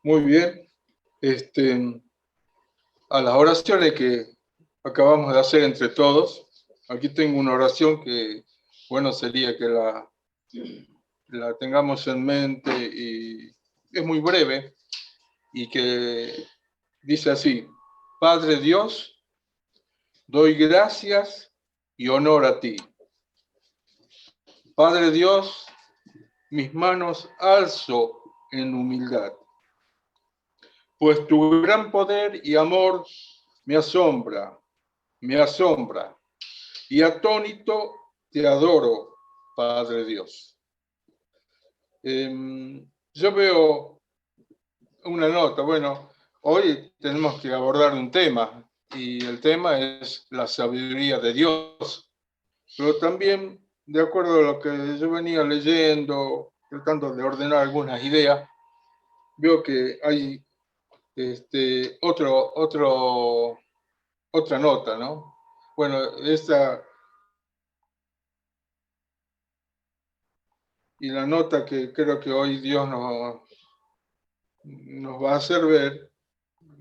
Muy bien. A las oraciones que acabamos de hacer entre todos, aquí tengo una oración que, bueno, sería que la tengamos en mente y es muy breve y que dice así: Padre Dios, doy gracias y honor a ti. Padre Dios, mis manos alzo en humildad, pues tu gran poder y amor me asombra, y atónito te adoro, Padre Dios. Yo veo una nota, bueno, hoy tenemos que abordar un tema, y el tema es la sabiduría de Dios, pero también, de acuerdo a lo que yo venía leyendo, tratando de ordenar algunas ideas, veo que hay otra nota, ¿no? Bueno, y la nota que creo que hoy Dios nos va a hacer ver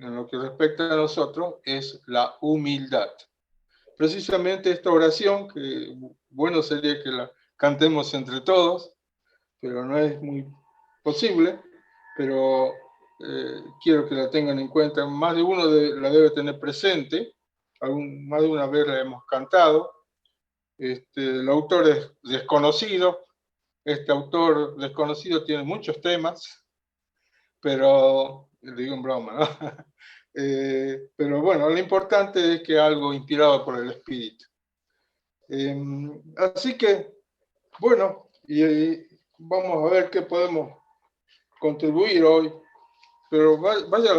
en lo que respecta a nosotros es la humildad. Precisamente esta oración, que bueno sería que la cantemos entre todos, pero no es muy posible, pero quiero que la tengan en cuenta. Más de uno la debe tener presente, más de una vez la hemos cantado. El autor es desconocido. Este autor desconocido tiene muchos temas, pero lo digo en broma, ¿no? Pero bueno, lo importante es que algo inspirado por el Espíritu. Así que, bueno, y vamos a ver qué podemos contribuir hoy, pero vaya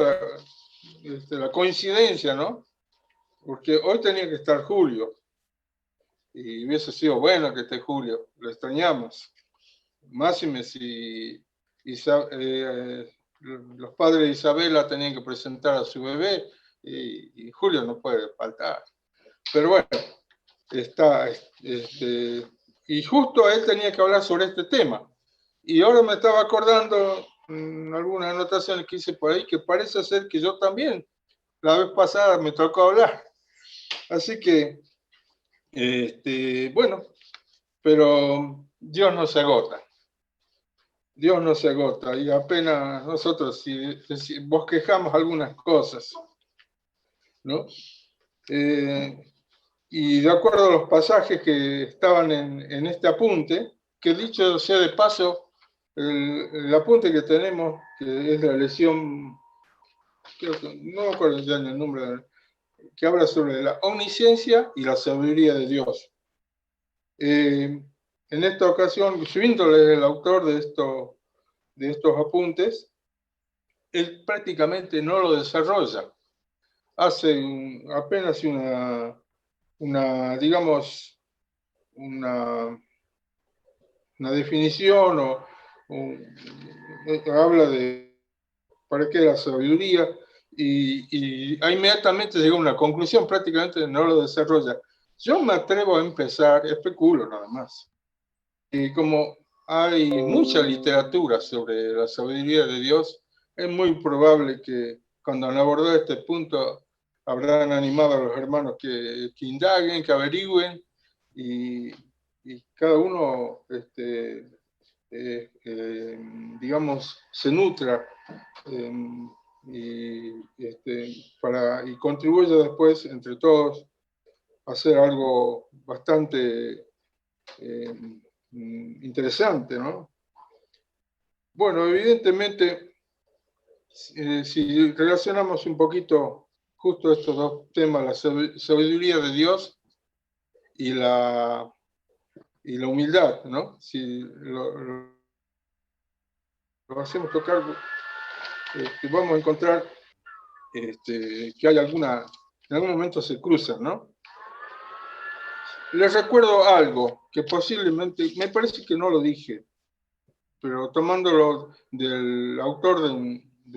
la coincidencia, ¿no? Porque hoy tenía que estar Julio, y hubiese sido bueno que esté Julio, lo extrañamos. Máxime si los padres de Isabela tenían que presentar a su bebé y Julio no puede faltar. Pero bueno, y justo él tenía que hablar sobre este tema. Y ahora me estaba acordando algunas anotaciones que hice por ahí, que parece ser que yo también, la vez pasada me tocó hablar. Así que, bueno, pero Dios no se agota. Dios no se agota, y apenas nosotros si bosquejamos algunas cosas, ¿no? Y de acuerdo a los pasajes que estaban en este apunte, que dicho sea de paso, el apunte que tenemos, que es la lección, no me acuerdo ya en el nombre, que habla sobre la omnisciencia y la sabiduría de Dios. En esta ocasión, Schwindel es el autor de estos apuntes. Él prácticamente no lo desarrolla. Hace apenas digamos, una definición habla de para qué la sabiduría y inmediatamente llega a una conclusión, prácticamente no lo desarrolla. Yo me atrevo a empezar, especulo nada más. Y como hay mucha literatura sobre la sabiduría de Dios, es muy probable que cuando han abordado este punto habrán animado a los hermanos que indaguen, que averigüen y cada uno, digamos, se nutra y contribuya después entre todos a hacer algo bastante interesante, ¿no? Bueno, evidentemente, si relacionamos un poquito justo estos dos temas, la sabiduría de Dios y la humildad, ¿no? Si lo hacemos tocar, vamos a encontrar que hay en algún momento se cruzan, ¿no? Les recuerdo algo que posiblemente, me parece que no lo dije, pero tomándolo del autor de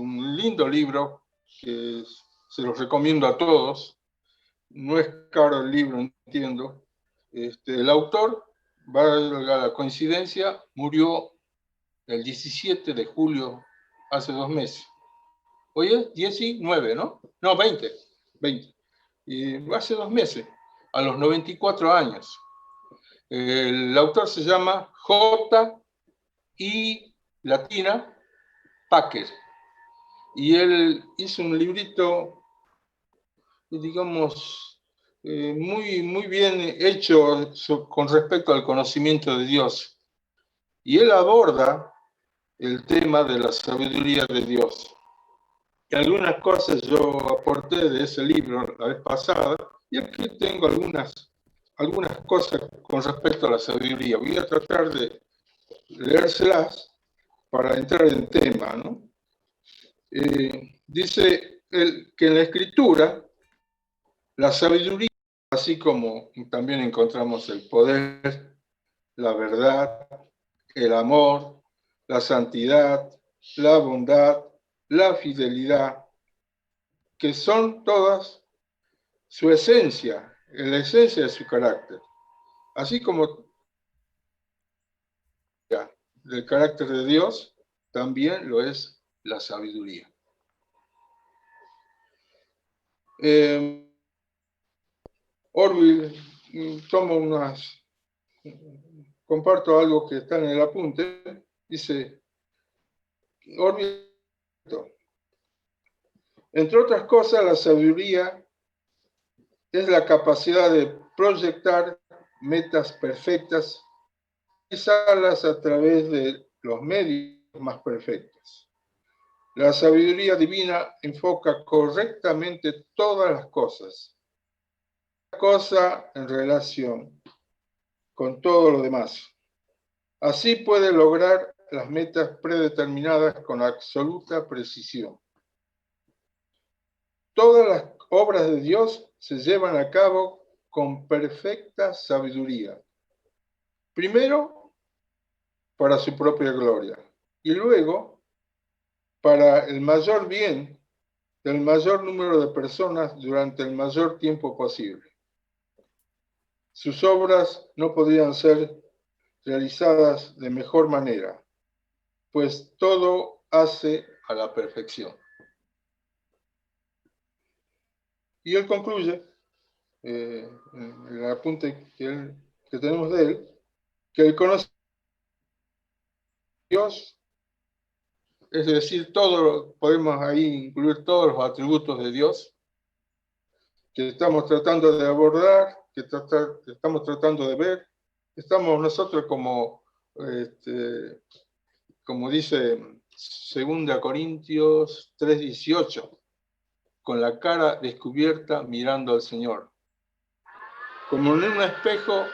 un lindo libro que se los recomiendo a todos, no es caro el libro, entiendo. El autor, valga la coincidencia, murió el 17 de julio, hace 2 meses. Hoy es 19, ¿no? No, 20. 20. Y hace 2 meses, a los 94 años. El autor se llama J. I. Latina Packer. Y él hizo un librito, digamos, muy bien hecho con respecto al conocimiento de Dios. Y él aborda el tema de la sabiduría de Dios. Y algunas cosas yo aporté de ese libro la vez pasada, y aquí tengo algunas cosas con respecto a la sabiduría. Voy a tratar de leérselas para entrar en tema, ¿no? Dice que en la Escritura, la sabiduría, así como también encontramos el poder, la verdad, el amor, la santidad, la bondad, la fidelidad, que son todas su esencia, la esencia de su carácter, así como el carácter de Dios, también lo es la sabiduría. Orwell, comparto algo que está en el apunte, dice, Orwell, entre otras cosas, la sabiduría es la capacidad de proyectar metas perfectas y realizarlas a través de los medios más perfectos. La sabiduría divina enfoca correctamente todas las cosas, cada cosa en relación con todo lo demás. Así puede lograr las metas predeterminadas con absoluta precisión. Todas las obras de Dios se llevan a cabo con perfecta sabiduría. Primero, para su propia gloria, y luego, para el mayor bien del mayor número de personas durante el mayor tiempo posible. Sus obras no podían ser realizadas de mejor manera, pues todo hace a la perfección. Y él concluye, en el apunte que tenemos de él, que el conocimiento de Dios, es decir, podemos ahí incluir todos los atributos de Dios que estamos tratando de abordar, que estamos tratando de ver. Estamos nosotros como dice 2 Corintios 3:18, con la cara descubierta mirando al Señor. Como en un espejo,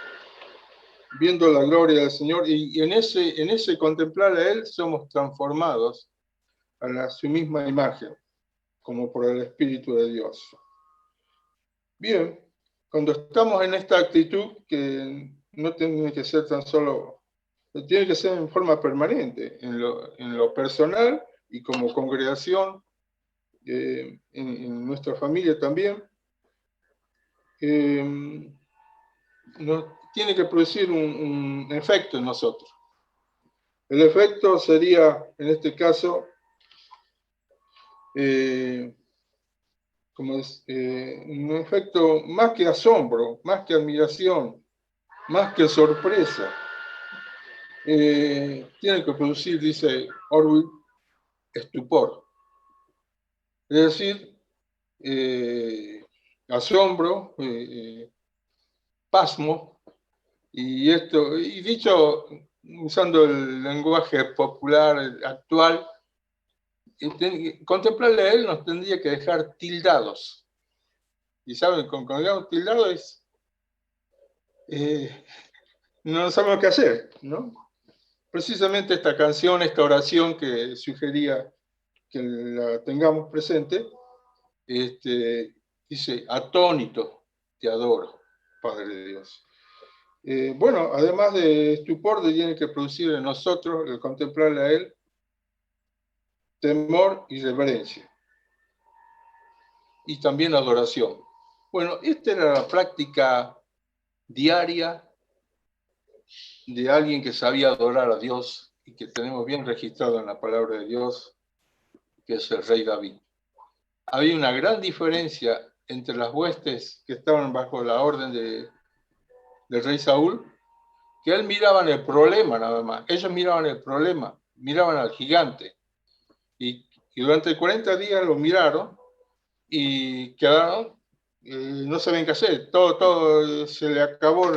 viendo la gloria del Señor, y en ese contemplar a Él somos transformados a su misma imagen, como por el Espíritu de Dios. Bien, cuando estamos en esta actitud, que no tiene que ser tan solo, tiene que ser en forma permanente, en lo personal y como congregación, en nuestra familia también, tiene que producir un efecto en nosotros. El efecto sería, en este caso, un efecto más que asombro, más que admiración, más que sorpresa. Tiene que producir, dice Orwell, estupor. Es decir, asombro, pasmo, y dicho usando el lenguaje popular actual, contemplarle a él nos tendría que dejar tildados. Y saben, con digamos tildado es no sabemos qué hacer, ¿no? Precisamente esta canción, esta oración que sugería que la tengamos presente, dice, atónito, te adoro, Padre de Dios. Bueno, además de estupor, tiene que producir en nosotros, el contemplarle a Él, temor y reverencia. Y también adoración. Bueno, esta era la práctica diaria de alguien que sabía adorar a Dios y que tenemos bien registrado en la palabra de Dios, que es el rey David. había una gran diferencia entre las huestes que estaban bajo la orden del rey Saúl, que él miraban el problema nada más. Ellos miraban el problema, miraban al gigante. Y durante 40 días lo miraron y quedaron, no sabían qué hacer. Todo se le acabó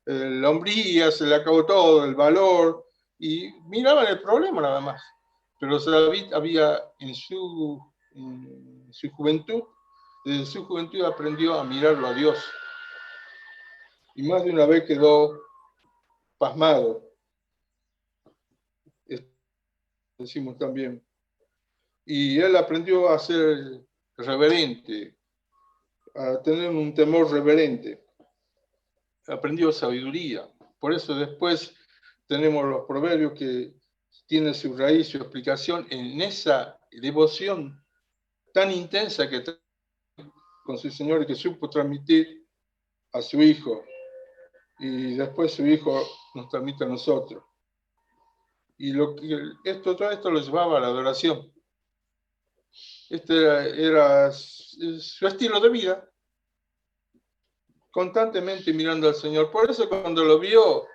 la hombría, se le acabó todo, el valor, y miraban el problema nada más. Pero David había en su juventud, desde su juventud aprendió a mirarlo a Dios. Y más de una vez quedó pasmado, decimos también. Y él aprendió a ser reverente, a tener un temor reverente. Aprendió sabiduría. Por eso después tenemos los proverbios que tienen su raíz, su explicación en esa devoción tan intensa que con su Señor y que supo transmitir a su Hijo. Y después su Hijo nos transmite a nosotros. Y todo esto lo llevaba a la adoración. Este era su estilo de vida, constantemente mirando al Señor. Por eso cuando lo vio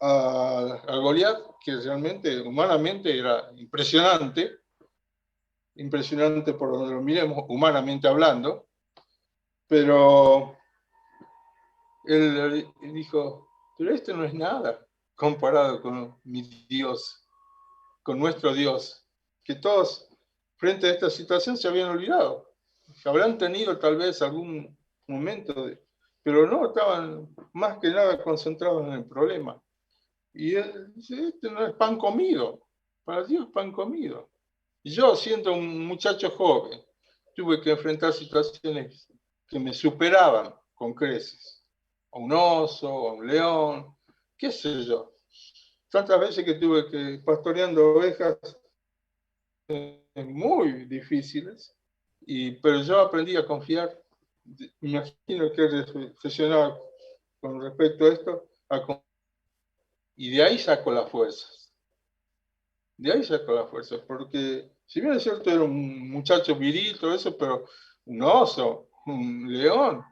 a Goliat, que realmente humanamente era impresionante por donde lo miremos, humanamente hablando, pero él dijo, pero esto no es nada comparado con mi Dios, con nuestro Dios, que todos frente a esta situación se habían olvidado, habrán tenido tal vez algún momento, pero no, estaban más que nada concentrados en el problema. Y él dice, este no es pan comido, para Dios pan comido. Y yo, siendo un muchacho joven, tuve que enfrentar situaciones que me superaban con creces. A un oso, a un león, qué sé yo. Tantas veces que tuve que pastoreando ovejas muy difíciles, pero yo aprendí a confiar. Me imagino que reflexionaba con respecto a esto, y de ahí saco las fuerzas. De ahí saco las fuerzas, porque si bien es cierto, era un muchacho viril, todo eso, pero un oso, un león.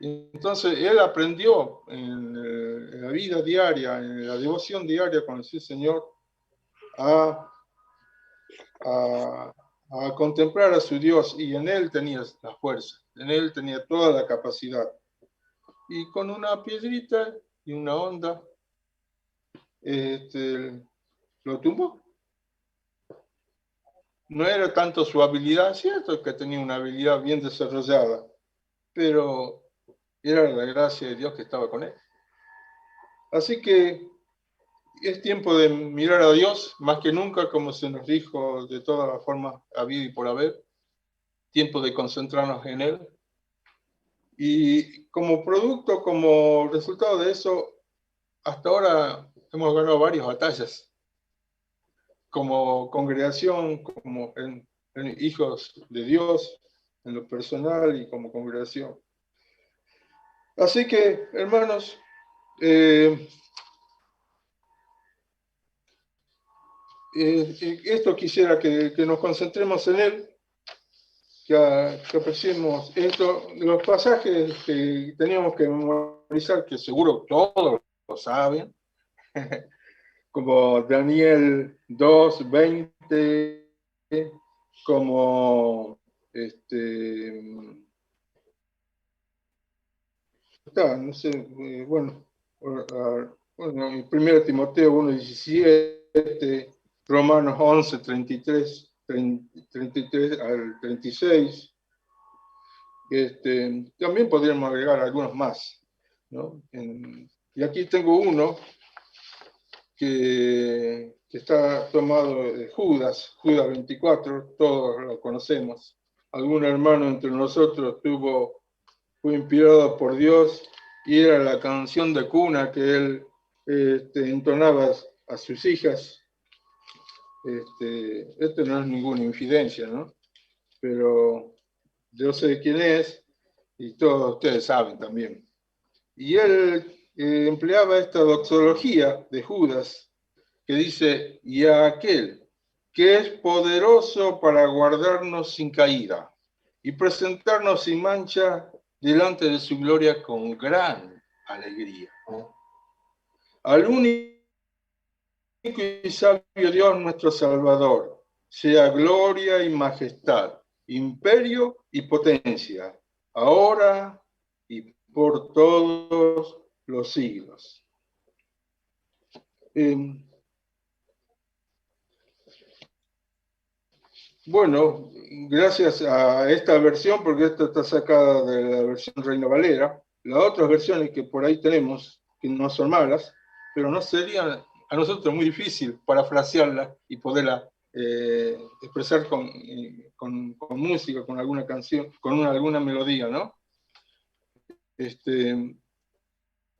Entonces él aprendió en la vida diaria, en la devoción diaria con el Señor, a contemplar a su Dios, y en él tenía la fuerza, en él tenía toda la capacidad. Y con una piedrita y una onda, lo tumbó. No era tanto su habilidad, cierto que tenía una habilidad bien desarrollada, pero era la gracia de Dios que estaba con él. Así que es tiempo de mirar a Dios más que nunca, como se nos dijo de todas las formas habido y por haber. Tiempo de concentrarnos en Él. Y como producto, como resultado de eso, hasta ahora hemos ganado varias batallas. Como congregación, como en hijos de Dios, en lo personal y como congregación. Así que, hermanos, esto quisiera que nos concentremos en él, que apreciemos esto, los pasajes que teníamos que memorizar, que seguro todos lo saben, como Daniel 2:20, como no sé, bueno, 1 Timoteo 1:17, Romanos 11:33 al 36. También podríamos agregar algunos más, ¿no? Y aquí tengo uno que está tomado de Judas 24, todos lo conocemos. Algún hermano entre nosotros fue inspirado por Dios, y era la canción de cuna que él entonaba a sus hijas. Esto no es ninguna infidencia, ¿no? Pero yo sé quién es, y todos ustedes saben también. Y él empleaba esta doxología de Judas, que dice, y a aquel que es poderoso para guardarnos sin caída y presentarnos sin mancha delante de su gloria con gran alegría. Al único y sabio Dios nuestro Salvador, sea gloria y majestad, imperio y potencia, ahora y por todos los siglos. Bueno, gracias a esta versión, porque esta está sacada de la versión Reina Valera, las otras versiones que por ahí tenemos, que no son malas, pero no serían a nosotros muy difícil parafrasearla y poderla expresar con música, con alguna canción, con alguna melodía, ¿no?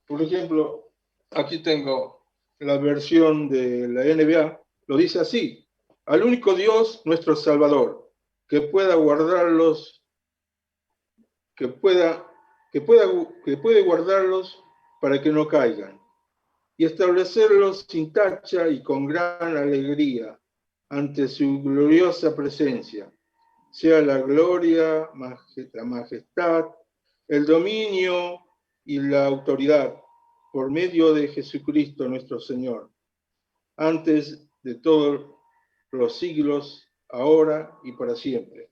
Por ejemplo, aquí tengo la versión de la NBA, lo dice así: al único Dios, nuestro Salvador, que pueda guardarlos, que puede guardarlos para que no caigan, y establecerlos sin tacha y con gran alegría ante su gloriosa presencia. Sea la gloria, la majestad, el dominio y la autoridad por medio de Jesucristo nuestro Señor, antes de todos los siglos, ahora y para siempre.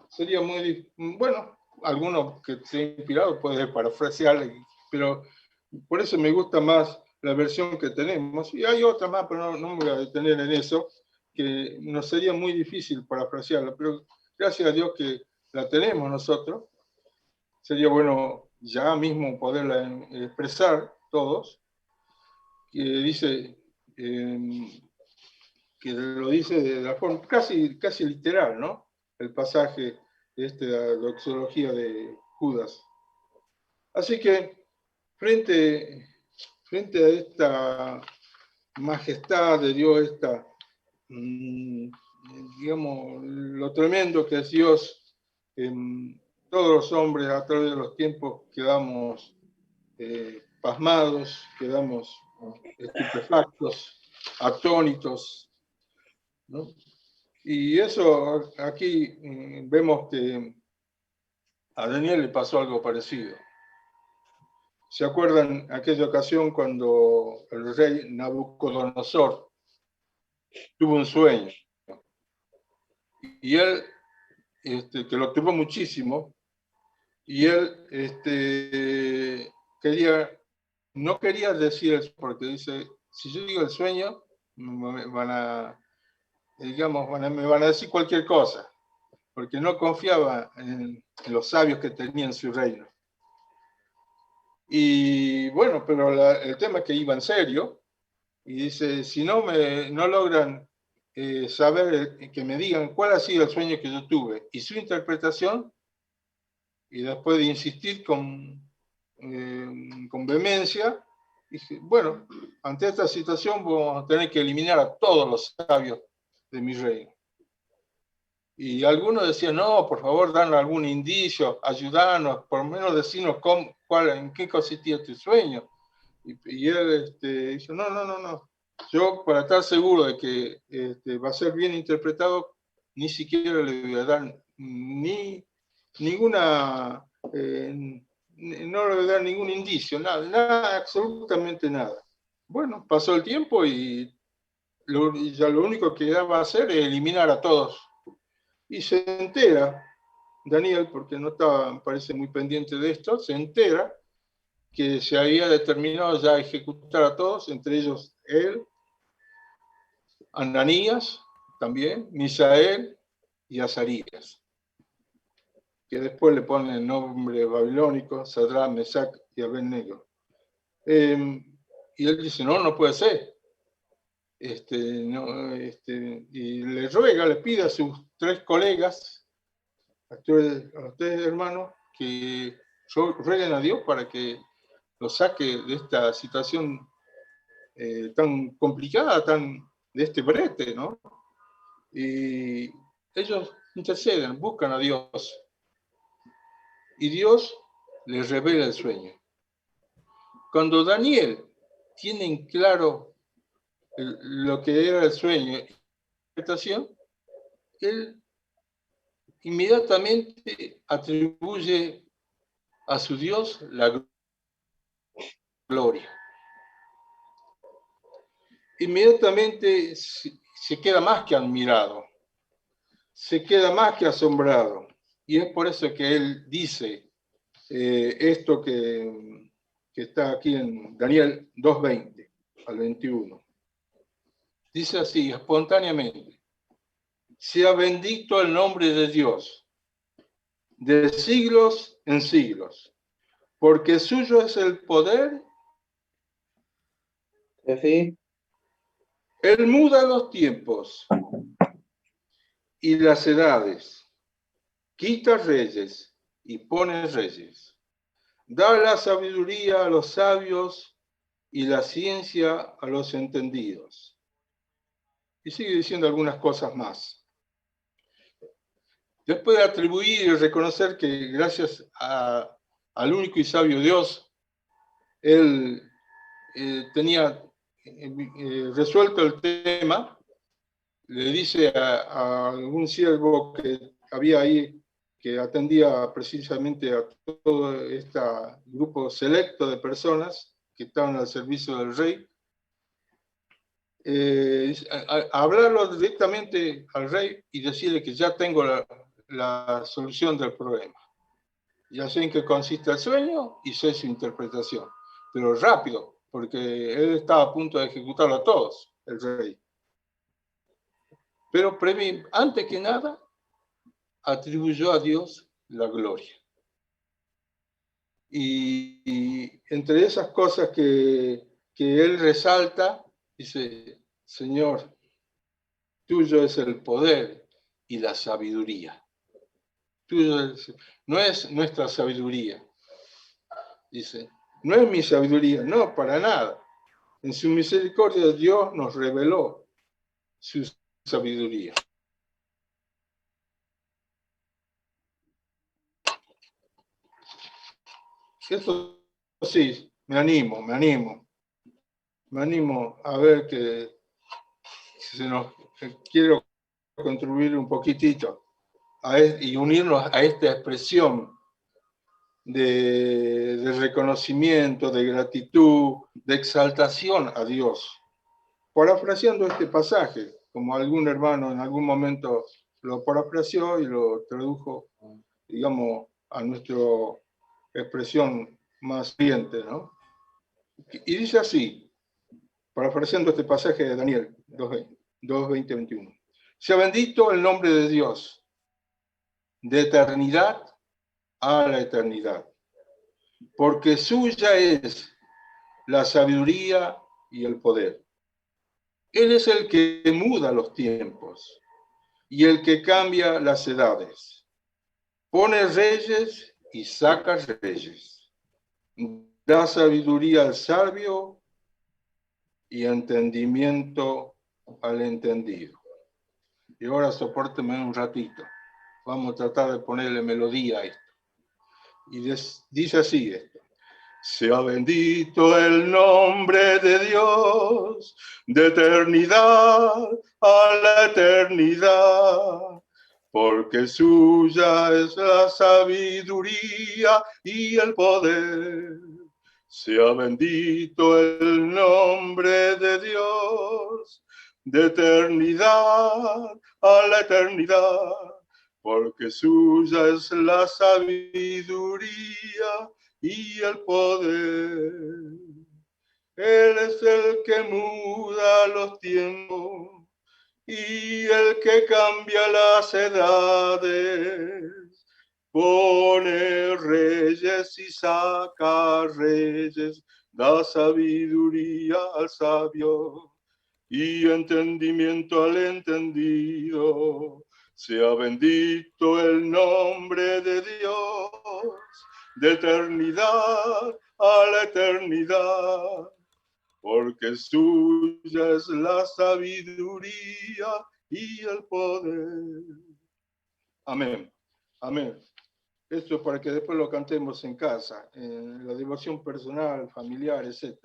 Sería muy, bueno, alguno que esté inspirado puede parafrasearle, pero por eso me gusta más la versión que tenemos, y hay otra más, pero no me voy a detener en eso, que nos sería muy difícil parafrasearla, pero gracias a Dios que la tenemos nosotros. Sería bueno ya mismo poderla expresar todos, que dice, que lo dice de la forma casi literal, ¿no? El pasaje de esta doxología de Judas. Así que frente a esta majestad de Dios, esta, digamos, lo tremendo que es Dios, todos los hombres a través de los tiempos quedamos pasmados, quedamos estupefactos, atónitos, ¿no? Y eso aquí vemos que a Daniel le pasó algo parecido. ¿Se acuerdan aquella ocasión cuando el rey Nabucodonosor tuvo un sueño? Y él, que lo tuvo muchísimo, y él no quería decir eso, porque dice, si yo digo el sueño, me van a decir cualquier cosa, porque no confiaba en los sabios que tenía en su reino. Y bueno, pero el tema es que iba en serio, y dice, si no logran saber, que me digan cuál ha sido el sueño que yo tuve y su interpretación, y después de insistir con vehemencia, dije, bueno, ante esta situación vamos a tener que eliminar a todos los sabios de mi reino. Y algunos decían, no, por favor, danos algún indicio, ayúdanos, por lo menos decirnos en qué consistía tu sueño. Y él dijo, no. Yo, para estar seguro de que va a ser bien interpretado, ni siquiera le voy a dar ninguna, no le voy a dar ningún indicio, nada, absolutamente nada. Bueno, pasó el tiempo y ya lo único que va a hacer es eliminar a todos. Y se entera, Daniel, porque no estaba, parece muy pendiente de esto, se entera que se había determinado ya ejecutar a todos, entre ellos él, Ananías también, Misael y Azarías, que después le ponen el nombre babilónico, Sadrach, Mesach y Abednego. Y él dice, no puede ser. Y le ruega, le pide a sus 3 colegas, a los 3 hermanos, que rueguen a Dios para que lo saque de esta situación tan complicada, de este brete, ¿no? Y ellos interceden, buscan a Dios, y Dios les revela el sueño. Cuando Daniel tiene en claro lo que era el sueño, interpretación, él inmediatamente atribuye a su Dios la gloria. Inmediatamente se queda más que admirado, se queda más que asombrado. Y es por eso que él dice esto que está aquí en Daniel 2:20 al 21. Dice así, espontáneamente: sea bendito el nombre de Dios, de siglos en siglos, porque suyo es el poder. ¿Sí? Él muda los tiempos y las edades, quita reyes y pone reyes, da la sabiduría a los sabios y la ciencia a los entendidos. Y sigue diciendo algunas cosas más. Después de atribuir y reconocer que gracias al único y sabio Dios, él tenía resuelto el tema, le dice a algún siervo que había ahí, que atendía precisamente a todo este grupo selecto de personas que estaban al servicio del rey, hablarlo directamente al rey y decirle que ya tengo la solución del problema. Ya sé en qué consiste el sueño y sé su interpretación, pero rápido, porque él estaba a punto de ejecutarlo a todos, el rey. Pero antes que nada, atribuyó a Dios la gloria. Y entre esas cosas que él resalta, dice: Señor, tuyo es el poder y la sabiduría. No es nuestra sabiduría, dice, no es mi sabiduría, no, para nada. En su misericordia Dios nos reveló su sabiduría. Esto sí, me animo a ver que quiero contribuir un poquitito y unirnos a esta expresión de reconocimiento, de gratitud, de exaltación a Dios. Parafraseando este pasaje, como algún hermano en algún momento lo parafraseó y lo tradujo, digamos, a nuestra expresión más siguiente, ¿no? Y dice así, parafraseando este pasaje de Daniel 2:20-21. Sea bendito el nombre de Dios, de eternidad a la eternidad, porque suya es la sabiduría y el poder. Él es el que muda los tiempos y el que cambia las edades. Pone reyes y saca reyes. Da sabiduría al sabio y entendimiento al entendido. Y ahora sopórteme un ratito. Vamos a tratar de ponerle melodía a esto. Y dice así esto: sea bendito el nombre de Dios, de eternidad a la eternidad, porque suya es la sabiduría y el poder. Sea bendito el nombre de Dios, de eternidad a la eternidad, porque suya es la sabiduría y el poder. Él es el que muda los tiempos y el que cambia las edades. Pone reyes y saca reyes, da sabiduría al sabio y entendimiento al entendido. Sea bendito el nombre de Dios, de eternidad a la eternidad, porque suya es la sabiduría y el poder. Amén. Amén. Esto es para que después lo cantemos en casa, en la devoción personal, familiar, etc.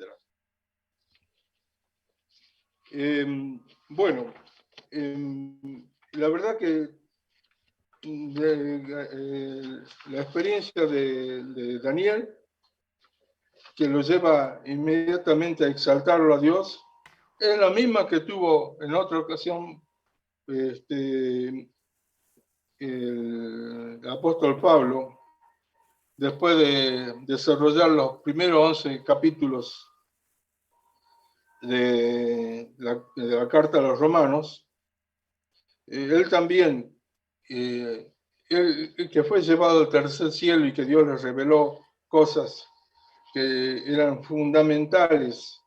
Bueno, la verdad que la experiencia de Daniel, que lo lleva inmediatamente a exaltarlo a Dios, es la misma que tuvo en otra ocasión el apóstol Pablo, después de desarrollar los primeros 11 capítulos de la carta a los romanos. Él también, él que fue llevado al tercer cielo y que Dios le reveló cosas que eran fundamentales,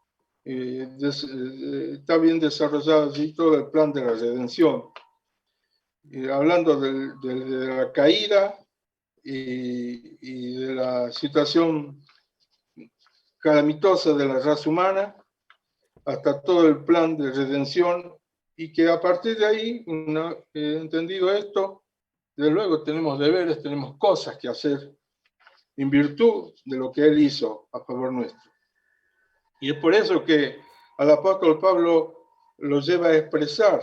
está bien desarrollado allí todo el plan de la redención. Hablando de la caída y de la situación calamitosa de la raza humana, hasta todo el plan de redención, y que a partir de ahí, entendido esto, desde luego tenemos deberes, tenemos cosas que hacer en virtud de lo que Él hizo a favor nuestro. Y es por eso que al apóstol Pablo lo lleva a expresar,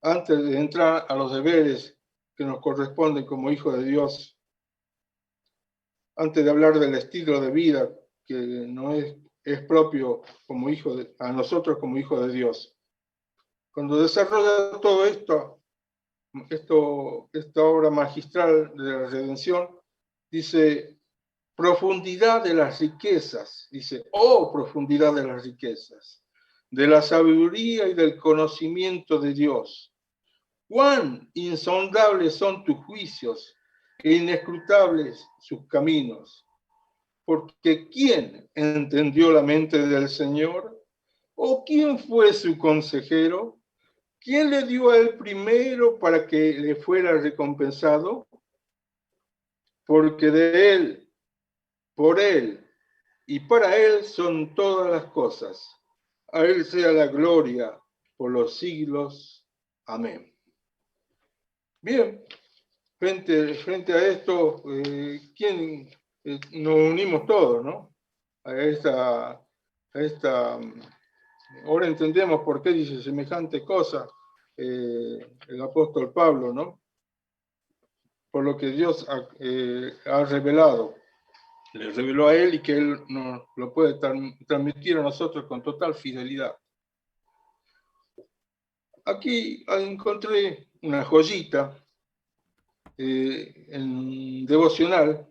antes de entrar a los deberes que nos corresponden como hijos de Dios, antes de hablar del estilo de vida que no es propio como a nosotros como hijos de Dios. Cuando desarrolla todo esta obra magistral de la redención, dice, profundidad de las riquezas, dice, oh profundidad de las riquezas, de la sabiduría y del conocimiento de Dios. Cuán insondables son tus juicios e inescrutables sus caminos. Porque ¿quién entendió la mente del Señor? ¿O quién fue su consejero? ¿Quién le dio a él primero para que le fuera recompensado? Porque de él, por él y para él son todas las cosas. A él sea la gloria por los siglos. Amén. Bien, frente a esto, ¿quién nos unimos todos, ¿no? A esta ahora entendemos por qué dice semejante cosa el apóstol Pablo, ¿no? Por lo que Dios ha revelado, le reveló a él y que él nos lo puede transmitir a nosotros con total fidelidad. Aquí encontré una joyita en devocional,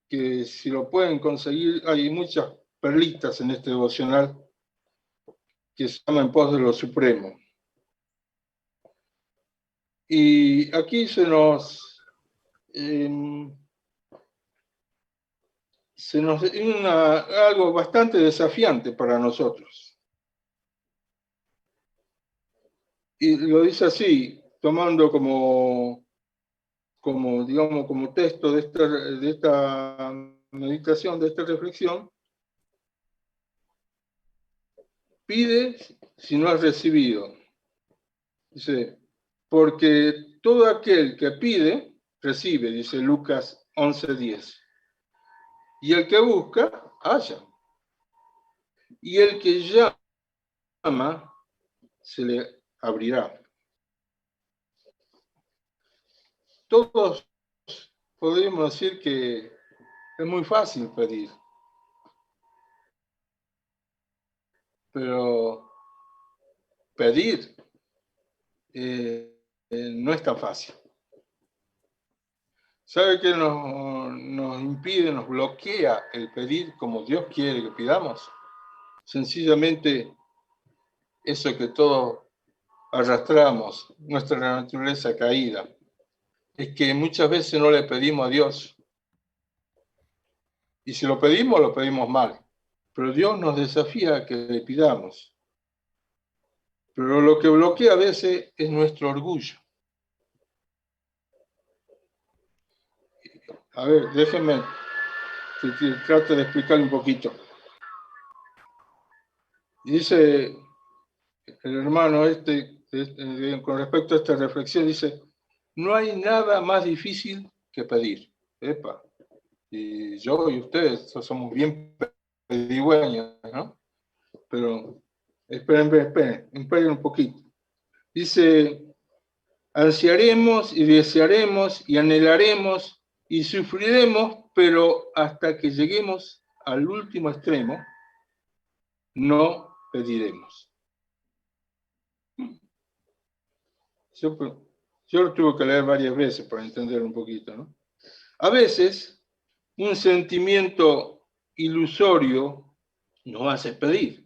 que si lo pueden conseguir, hay muchas perlitas en este devocional, que se llama En pos de lo supremo. Y aquí se nos algo bastante desafiante para esta y lo dice así, tomando como digamos, como texto de esta meditación, de esta reflexión: pide si no has recibido. Dice, porque todo aquel que pide, recibe, dice Lucas 11:10. Y el que busca, halla. Y el que llama, se le abrirá. Todos podríamos decir que es muy fácil pedir, pero pedir no es tan fácil. ¿Sabe qué nos impide, nos bloquea el pedir como Dios quiere que pidamos? Sencillamente eso que todos arrastramos, nuestra naturaleza caída. Es que muchas veces no le pedimos a Dios. Y si lo pedimos mal. Pero Dios nos desafía a que le pidamos. Pero lo que bloquea a veces es nuestro orgullo. A ver, déjenme que trate de explicarle un poquito. Dice el hermano con respecto a esta reflexión, dice, no hay nada más difícil que pedir. Epa. Y yo y ustedes somos bien pedigüeños, ¿no? Pero esperen un poquito. Dice, ansiaremos y desearemos y anhelaremos y sufriremos, pero hasta que lleguemos al último extremo, no pediremos. Yo lo tuve que leer varias veces para entender un poquito, ¿no? A veces, un sentimiento ilusorio nos hace pedir.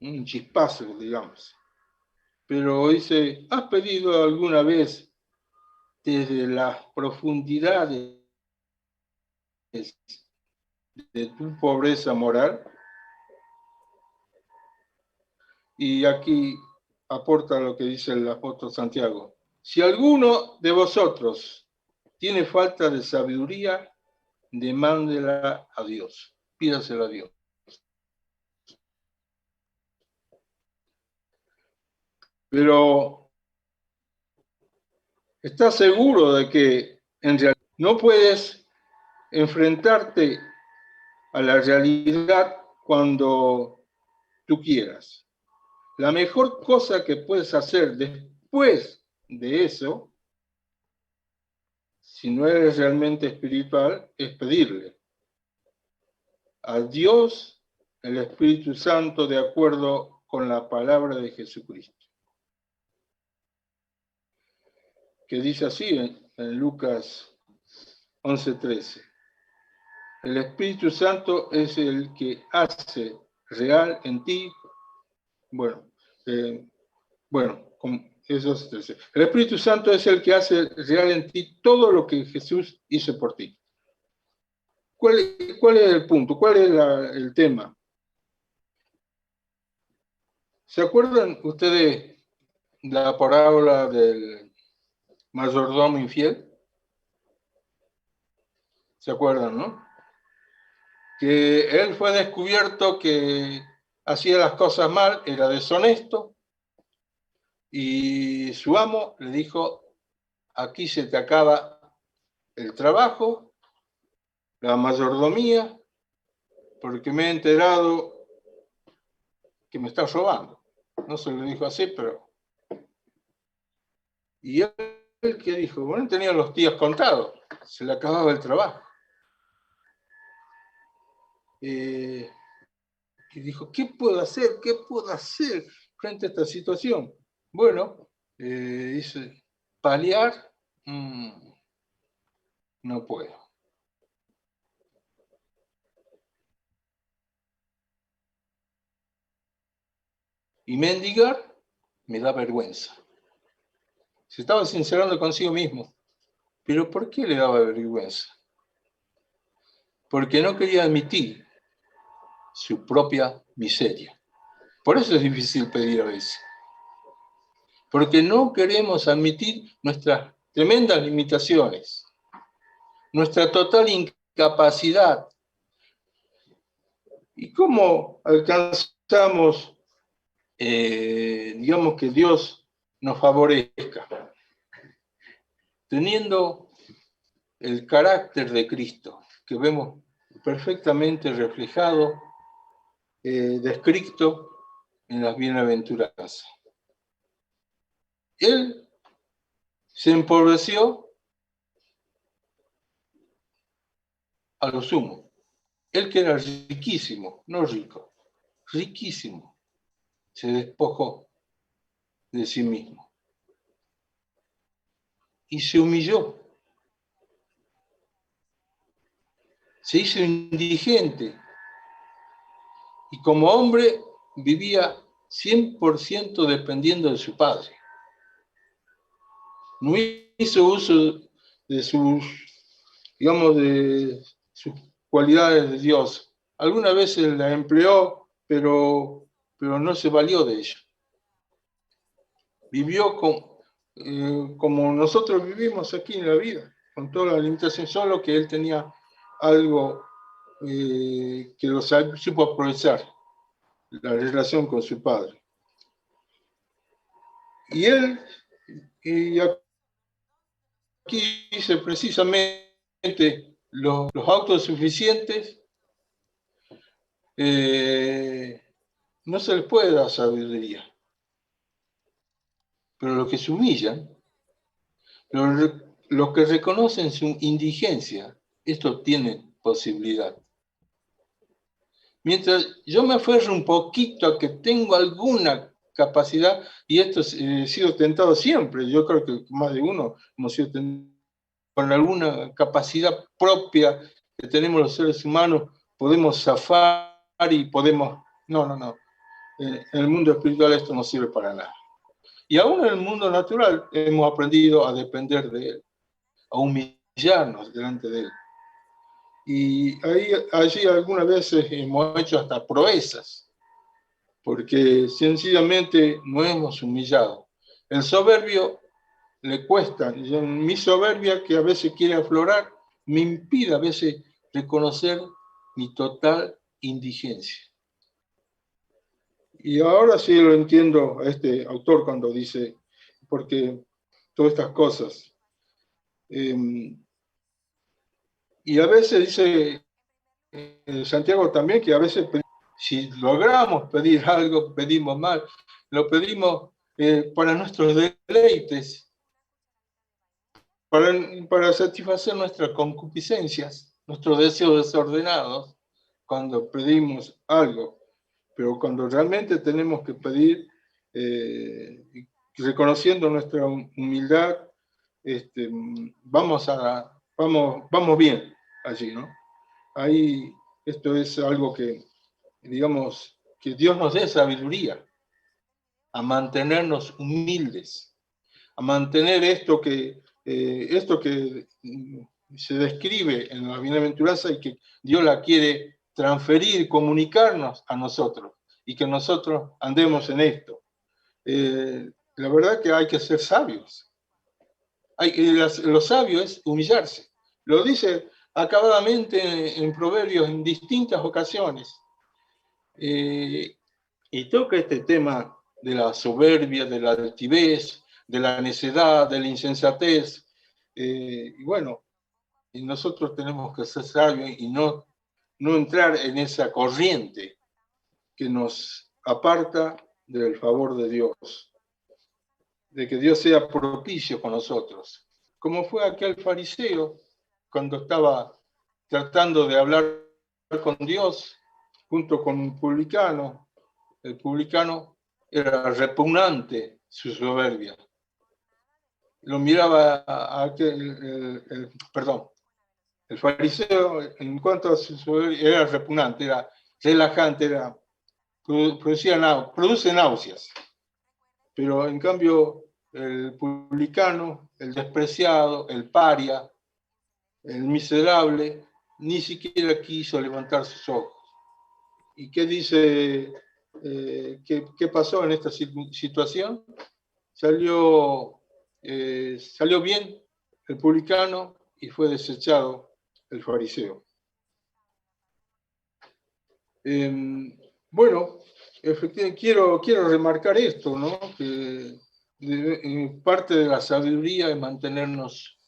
Un chispazo, digamos. Pero dice, ¿has pedido alguna vez desde las profundidades de tu pobreza moral? Y aquí aporta lo que dice el apóstol Santiago. Si alguno de vosotros tiene falta de sabiduría, demándela a Dios, pídasela a Dios. Pero ¿estás seguro de que en realidad no puedes enfrentarte a la realidad cuando tú quieras? La mejor cosa que puedes hacer después de eso, si no eres realmente espiritual, es pedirle a Dios el Espíritu Santo de acuerdo con la palabra de Jesucristo. Que dice así en Lucas 11:13. El Espíritu Santo es el que hace real en ti, eso es 13. El Espíritu Santo es el que hace real en ti todo lo que Jesús hizo por ti. ¿Cuál es el punto? ¿Cuál es el tema? ¿Se acuerdan ustedes la parábola del mayordomo infiel? ¿Se acuerdan, no? Que él fue descubierto que hacía las cosas mal, era deshonesto, y su amo le dijo, aquí se te acaba el trabajo, la mayordomía, porque me he enterado que me estás robando. No se lo dijo así, pero... Y él, ¿qué dijo? Bueno, tenía los días contados, se le acababa el trabajo. Y dijo, ¿qué puedo hacer? ¿Qué puedo hacer frente a esta situación? Bueno, dice, paliar, no puedo. Y mendigar, me da vergüenza. Se estaba sincerando consigo mismo. ¿Pero por qué le daba vergüenza? Porque no quería admitir su propia miseria. Por eso es difícil pedir a veces. Porque no queremos admitir nuestras tremendas limitaciones, nuestra total incapacidad. ¿Y cómo alcanzamos, digamos, que Dios nos favorezca? Teniendo el carácter de Cristo, que vemos perfectamente reflejado, descrito en las bienaventuranzas. Él se empobreció a lo sumo. Él que era riquísimo, no rico, riquísimo, se despojó de sí mismo. Y se humilló. Se hizo indigente. Y como hombre vivía 100% dependiendo de su padre. No hizo uso de sus, digamos, de sus cualidades de Dios. Algunas veces la empleó, pero no se valió de ella. Vivió como nosotros vivimos aquí en la vida, con toda la limitación, solo que él tenía algo que lo supo aprovechar, la relación con su padre. Y él, y aquí dice precisamente los autosuficientes, no se les puede dar sabiduría. Pero los que se humillan, los que reconocen su indigencia, esto tiene posibilidad. Mientras yo me aferro un poquito a que tengo alguna capacidad, y esto he sido tentado siempre, yo creo que más de uno hemos sido tentados con alguna capacidad propia que tenemos los seres humanos, podemos zafar y podemos... No. En el mundo espiritual esto no sirve para nada. Y aún en el mundo natural hemos aprendido a depender de él, a humillarnos delante de él. Y allí algunas veces hemos hecho hasta proezas, porque sencillamente no hemos humillado. El soberbio le cuesta, mi soberbia que a veces quiere aflorar, me impide a veces reconocer mi total indigencia. Y ahora sí lo entiendo a este autor cuando dice, porque todas estas cosas. Y a veces dice Santiago también que a veces si logramos pedir algo, pedimos mal, lo pedimos para nuestros deleites, para satisfacer nuestras concupiscencias, nuestros deseos desordenados, cuando pedimos algo. Pero cuando realmente tenemos que pedir, reconociendo nuestra humildad, vamos bien allí, ¿no? Ahí esto es algo que, digamos, que Dios nos dé sabiduría a mantenernos humildes, a mantener esto que se describe en la bienaventuranza y que Dios la quiere transferir, comunicarnos a nosotros y que nosotros andemos en esto. La verdad que hay que ser sabios. Lo sabio es humillarse. Lo dice acabadamente en Proverbios en distintas ocasiones. Y toca este tema de la soberbia, de la altivez, de la necedad, de la insensatez. Y bueno, y nosotros tenemos que ser sabios y no entrar en esa corriente que nos aparta del favor de Dios, de que Dios sea propicio con nosotros. Como fue aquel fariseo cuando estaba tratando de hablar con Dios junto con un publicano. El publicano era repugnante su soberbia. Lo miraba a aquel, el fariseo, en cuanto a su soberbia, era repugnante, era relajante, produce náuseas. Pero en cambio, el publicano, el despreciado, el paria, el miserable, ni siquiera quiso levantar sus ojos. ¿Y qué dice? ¿Qué pasó en esta situación? Salió bien el publicano y fue desechado el fariseo. Bueno, efectivamente quiero remarcar esto, ¿no? Que parte de la sabiduría es mantenernos,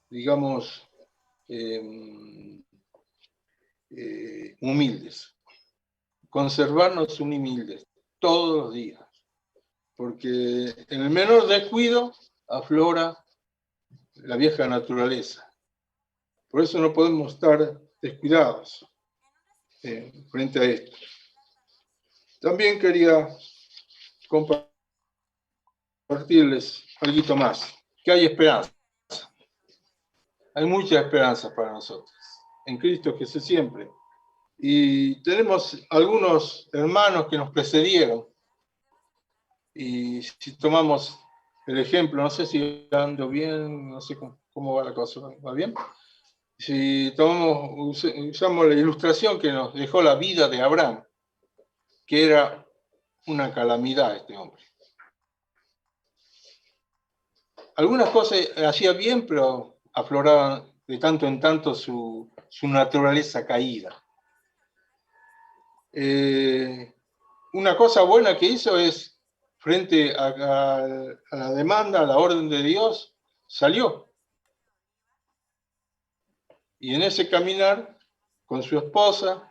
digamos, humildes, conservarnos humildes todos los días, porque en el menor descuido aflora la vieja naturaleza. Por eso no podemos estar descuidados frente a esto. También quería compartirles algo más, que hay esperanza. Hay mucha esperanza para nosotros, en Cristo Jesús siempre. Y tenemos algunos hermanos que nos precedieron. Y si tomamos el ejemplo, no sé si ando bien, no sé cómo va la cosa, ¿va bien? Si usamos la ilustración que nos dejó la vida de Abraham, que era una calamidad este hombre. Algunas cosas hacía bien, pero afloraban de tanto en tanto su naturaleza caída. Una cosa buena que hizo es, frente a la demanda, a la orden de Dios, salió. Y en ese caminar, con su esposa,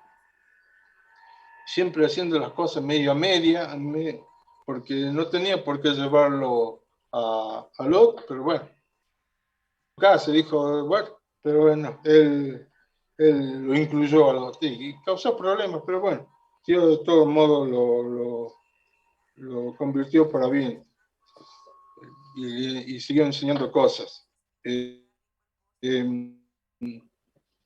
siempre haciendo las cosas medio a media, porque no tenía por qué llevarlo a Lot, pero bueno, acá se dijo, bueno, pero bueno, él lo incluyó a Lot y causó problemas, pero bueno, Dios de todos modos lo convirtió para bien y siguió enseñando cosas. Eh,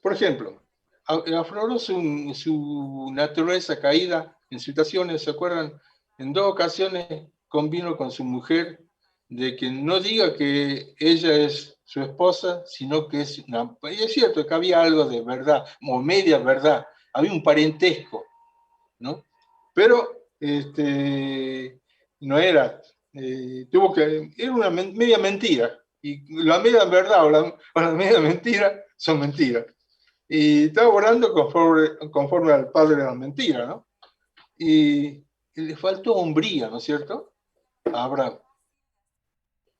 por ejemplo, afloró su naturaleza caída en situaciones, ¿se acuerdan? En 2 ocasiones convino con su mujer de que no diga que ella es su esposa, sino que es una... Y es cierto que había algo de verdad, o media verdad, había un parentesco, ¿no? Pero no era, era una media mentira, y la media verdad o la media mentira son mentiras. Y estaba orando conforme al padre de la mentira, ¿no? Y le faltó hombría, ¿no es cierto? A Abraham.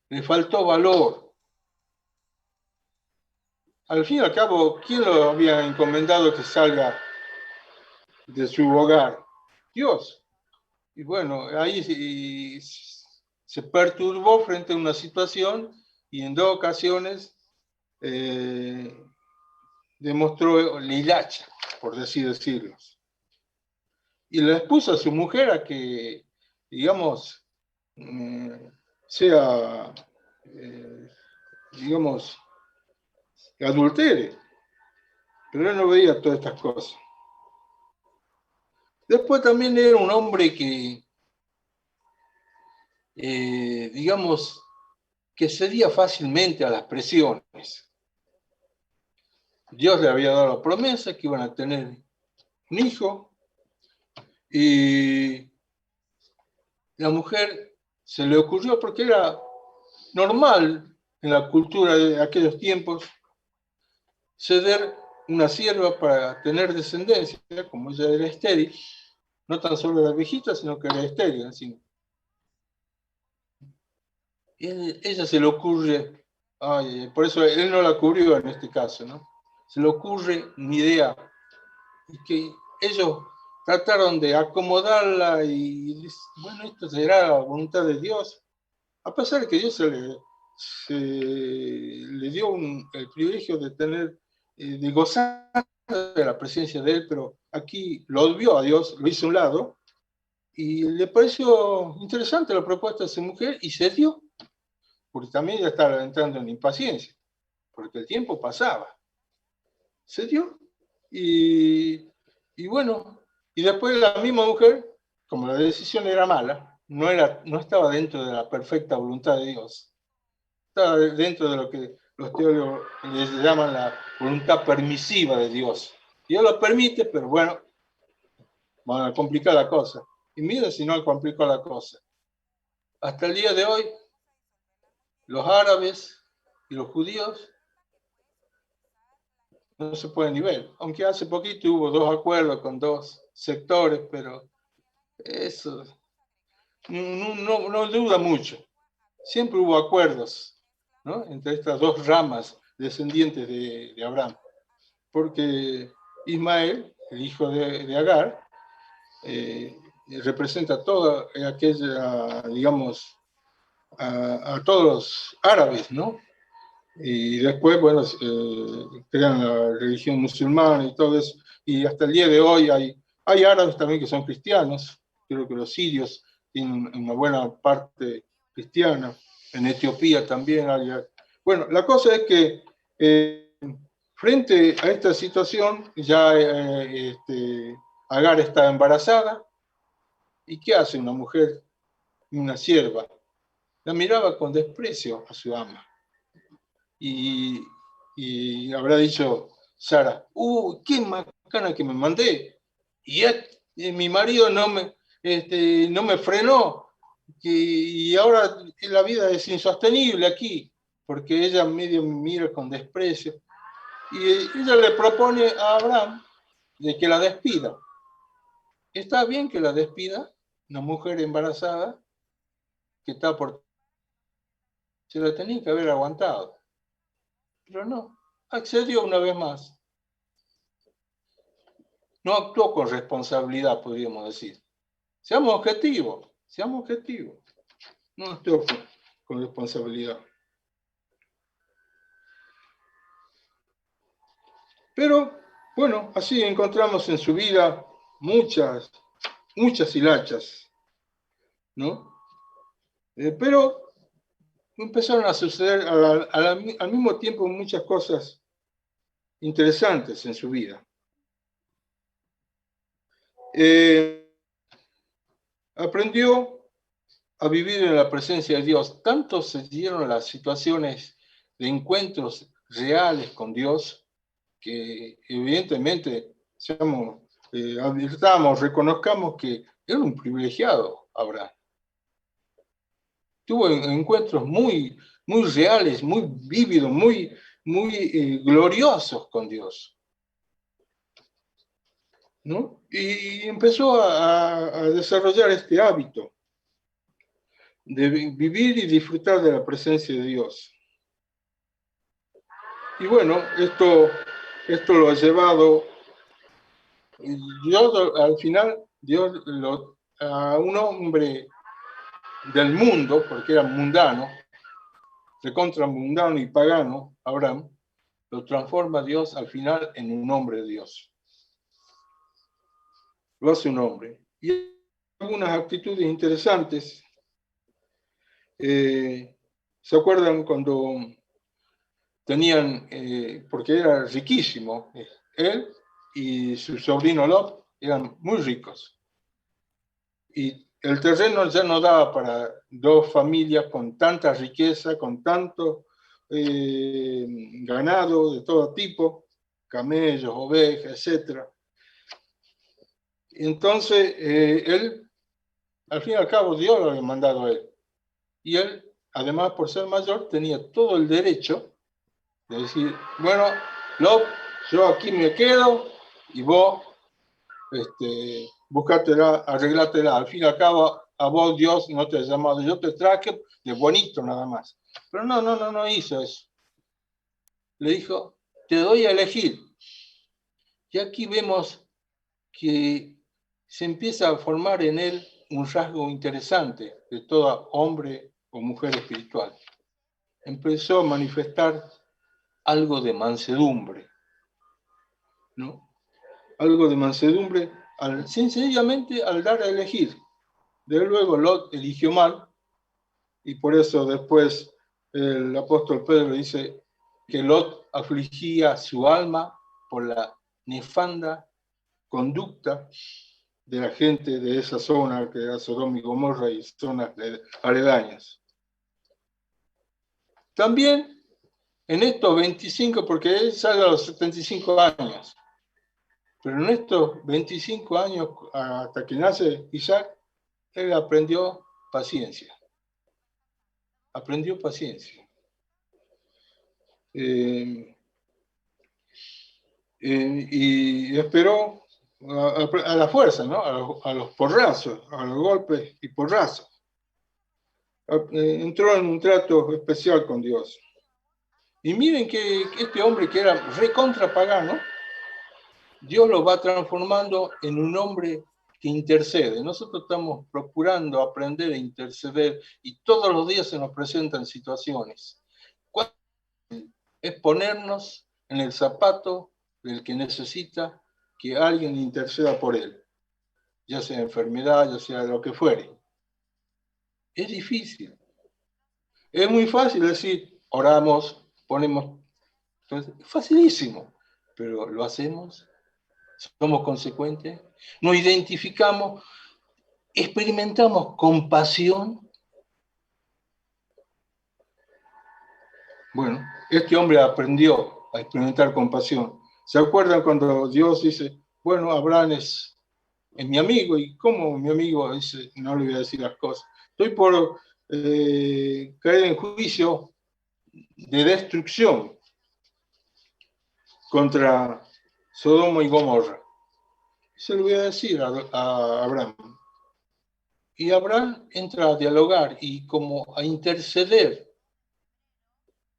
Le faltó valor. Al fin y al cabo, ¿quién lo había encomendado que salga de su hogar? Dios. Y bueno, ahí se perturbó frente a una situación y en 2 ocasiones demostró la hilacha, por decirlo. Y le expuso a su mujer a que, digamos, sea, digamos, que adultere. Pero él no veía todas estas cosas. Después también era un hombre que, digamos, que cedía fácilmente a las presiones. Dios le había dado la promesa que iban a tener un hijo y la mujer se le ocurrió, porque era normal en la cultura de aquellos tiempos, ceder una sierva para tener descendencia, como ella era estéril, no tan solo era viejita, sino que era estéril encima. Ella se le ocurre, por eso él no la cubrió en este caso, ¿no? Se le ocurre una idea, y que ellos trataron de acomodarla y, bueno, esto será la voluntad de Dios, a pesar de que Dios le dio el privilegio de tener, de gozar de la presencia de él, pero aquí lo olvidó a Dios, lo hizo a un lado, y le pareció interesante la propuesta de su mujer y se dio, porque también ya estaba entrando en impaciencia, porque el tiempo pasaba. Se dio, y bueno, y después la misma mujer, como la decisión era mala, no estaba dentro de la perfecta voluntad de Dios, estaba dentro de lo que los teólogos les llaman la voluntad permisiva de Dios. Dios lo permite, pero bueno, van a complicar la cosa. Y miren si no complicó la cosa. Hasta el día de hoy, los árabes y los judíos no se pueden ni ver. Aunque hace poquito hubo 2 acuerdos con 2 sectores, pero eso no duda mucho. Siempre hubo acuerdos, ¿no?, entre estas 2 ramas descendientes de Abraham. Porque Ismael, el hijo de Agar, representa toda aquella, digamos, a todos los árabes, ¿no? Y después, bueno, crean la religión musulmana y todo eso. Y hasta el día de hoy hay árabes también que son cristianos. Creo que los sirios tienen una buena parte cristiana. En Etiopía también hay. Bueno, la cosa es que frente a esta situación, ya Agar está embarazada. ¿Y qué hace una mujer, una sierva? La miraba con desprecio a su ama. Y habrá dicho Sara, qué macana que me mandé. Y mi marido no me frenó. Y ahora la vida es insostenible aquí, porque ella medio me mira con desprecio. Y ella le propone a Abraham de que la despida. Está bien que la despida, una mujer embarazada que está por... Se la tenía que haber aguantado. Pero no, accedió una vez más. no actuó con responsabilidad, podríamos decir. Seamos objetivos, seamos objetivos. No actuó con responsabilidad. Pero, bueno, así encontramos en su vida muchas hilachas, ¿no? Pero empezaron a suceder al mismo tiempo muchas cosas interesantes en su vida. Aprendió a vivir en la presencia de Dios. Tanto se dieron las situaciones de encuentros reales con Dios que evidentemente advirtamos, reconozcamos que era un privilegiado Abraham. Tuvo encuentros muy reales, muy vívidos, muy gloriosos con Dios, ¿no? Y empezó a desarrollar este hábito de vivir y disfrutar de la presencia de Dios. Y bueno, esto lo ha llevado, Dios al final, a un hombre del mundo, porque era mundano, recontra mundano y pagano, Abraham, lo transforma Dios al final en un hombre de Dios. Lo hace un hombre. Y hay algunas actitudes interesantes. ¿Se acuerdan cuando tenían, porque era riquísimo, él y su sobrino Lot eran muy ricos? Y el terreno ya no daba para dos familias con tanta riqueza, con tanto ganado de todo tipo, camellos, ovejas, etc. Entonces, él, al fin y al cabo, Dios lo había mandado a él. Y él, además, por ser mayor, tenía todo el derecho de decir, bueno, Lot, yo aquí me quedo y vos buscátela, arreglátela. Al fin y al cabo, a vos Dios no te ha llamado, yo te traje de bonito nada más. Pero no hizo eso. Le dijo, te doy a elegir. Y aquí vemos que se empieza a formar en él un rasgo interesante de todo hombre o mujer espiritual. Empezó a manifestar algo de mansedumbre, ¿no? Algo de mansedumbre, sencillamente al dar a elegir. De luego Lot eligió mal, y por eso después el apóstol Pedro dice que Lot afligía su alma por la nefanda conducta de la gente de esa zona, que era Sodoma y Gomorra y zonas aledañas. También en estos 25, porque él sale a los 75 años, pero en estos 25 años, hasta que nace Isaac, él aprendió paciencia. Aprendió paciencia. Y esperó a la fuerza, ¿no? A los porrazos, a los golpes y porrazos. Entró en un trato especial con Dios. Y miren que este hombre que era recontra pagano, Dios lo va transformando en un hombre que intercede. Nosotros estamos procurando aprender a interceder y todos los días se nos presentan situaciones. Es ponernos en el zapato del que necesita que alguien interceda por él, ya sea enfermedad, ya sea lo que fuere. Es difícil. Es muy fácil decir, oramos, ponemos... Entonces, es facilísimo, pero ¿lo hacemos? ¿Somos consecuentes? ¿Nos identificamos? ¿Experimentamos compasión? Bueno, este hombre aprendió a experimentar compasión. ¿Se acuerdan cuando Dios dice, bueno, Abraham es mi amigo? ¿Y cómo mi amigo dice, no le voy a decir las cosas? Estoy por caer en juicio de destrucción contra Sodoma y Gomorra. Se lo voy a decir a Abraham. Y Abraham entra a dialogar y como a interceder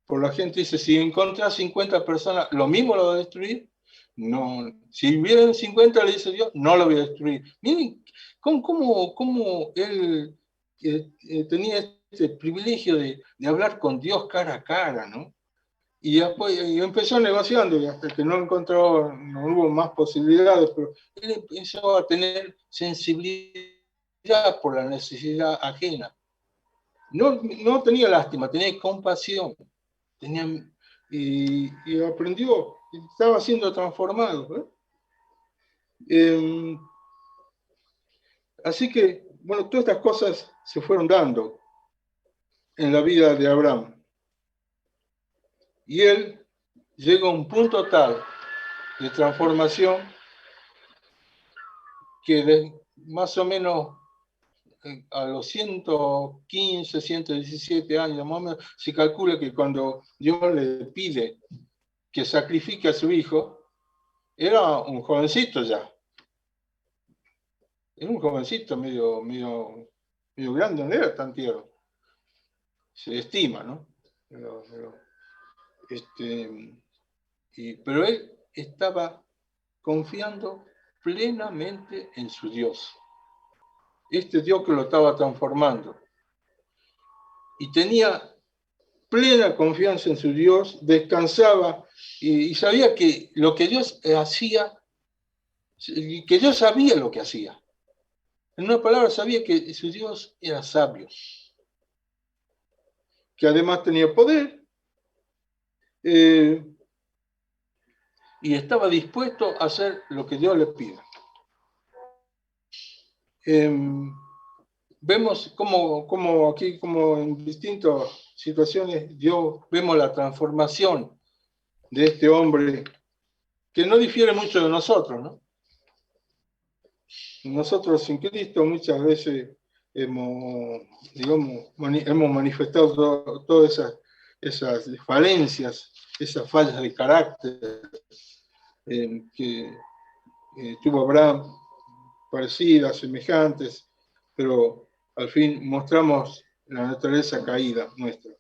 por la gente. Dice, si encuentra 50 personas, ¿lo mismo lo va a destruir? No, si hubieran 50, le dice Dios, no lo voy a destruir. Miren cómo él tenía este privilegio de hablar con Dios cara a cara, ¿no? Y después y empezó negociando, y hasta que no encontró, no hubo más posibilidades, pero él empezó a tener sensibilidad por la necesidad ajena. No tenía lástima, tenía compasión, tenía, y aprendió, estaba siendo transformado. Así que, bueno, todas estas cosas se fueron dando en la vida de Abraham. Y él llega a un punto tal de transformación que más o menos a los 115, 117 años, más o menos, se calcula que cuando Dios le pide que sacrifique a su hijo, era un jovencito ya. Era un jovencito medio grande, no era tan tierno. Se estima, ¿no? Pero él estaba confiando plenamente en su Dios. Este Dios que lo estaba transformando. Y tenía plena confianza en su Dios, descansaba y sabía que lo que Dios hacía, que Dios sabía lo que hacía. En una palabra, sabía que su Dios era sabio, que además tenía poder, y estaba dispuesto a hacer lo que Dios le pida. Vemos como aquí, como en distintas situaciones, vemos la transformación de este hombre, que no difiere mucho de nosotros, ¿no? Nosotros sin Cristo muchas veces hemos manifestado todas esas falencias, esas fallas de carácter que tuvo Abraham, parecidas, semejantes, pero al fin mostramos la naturaleza caída nuestra.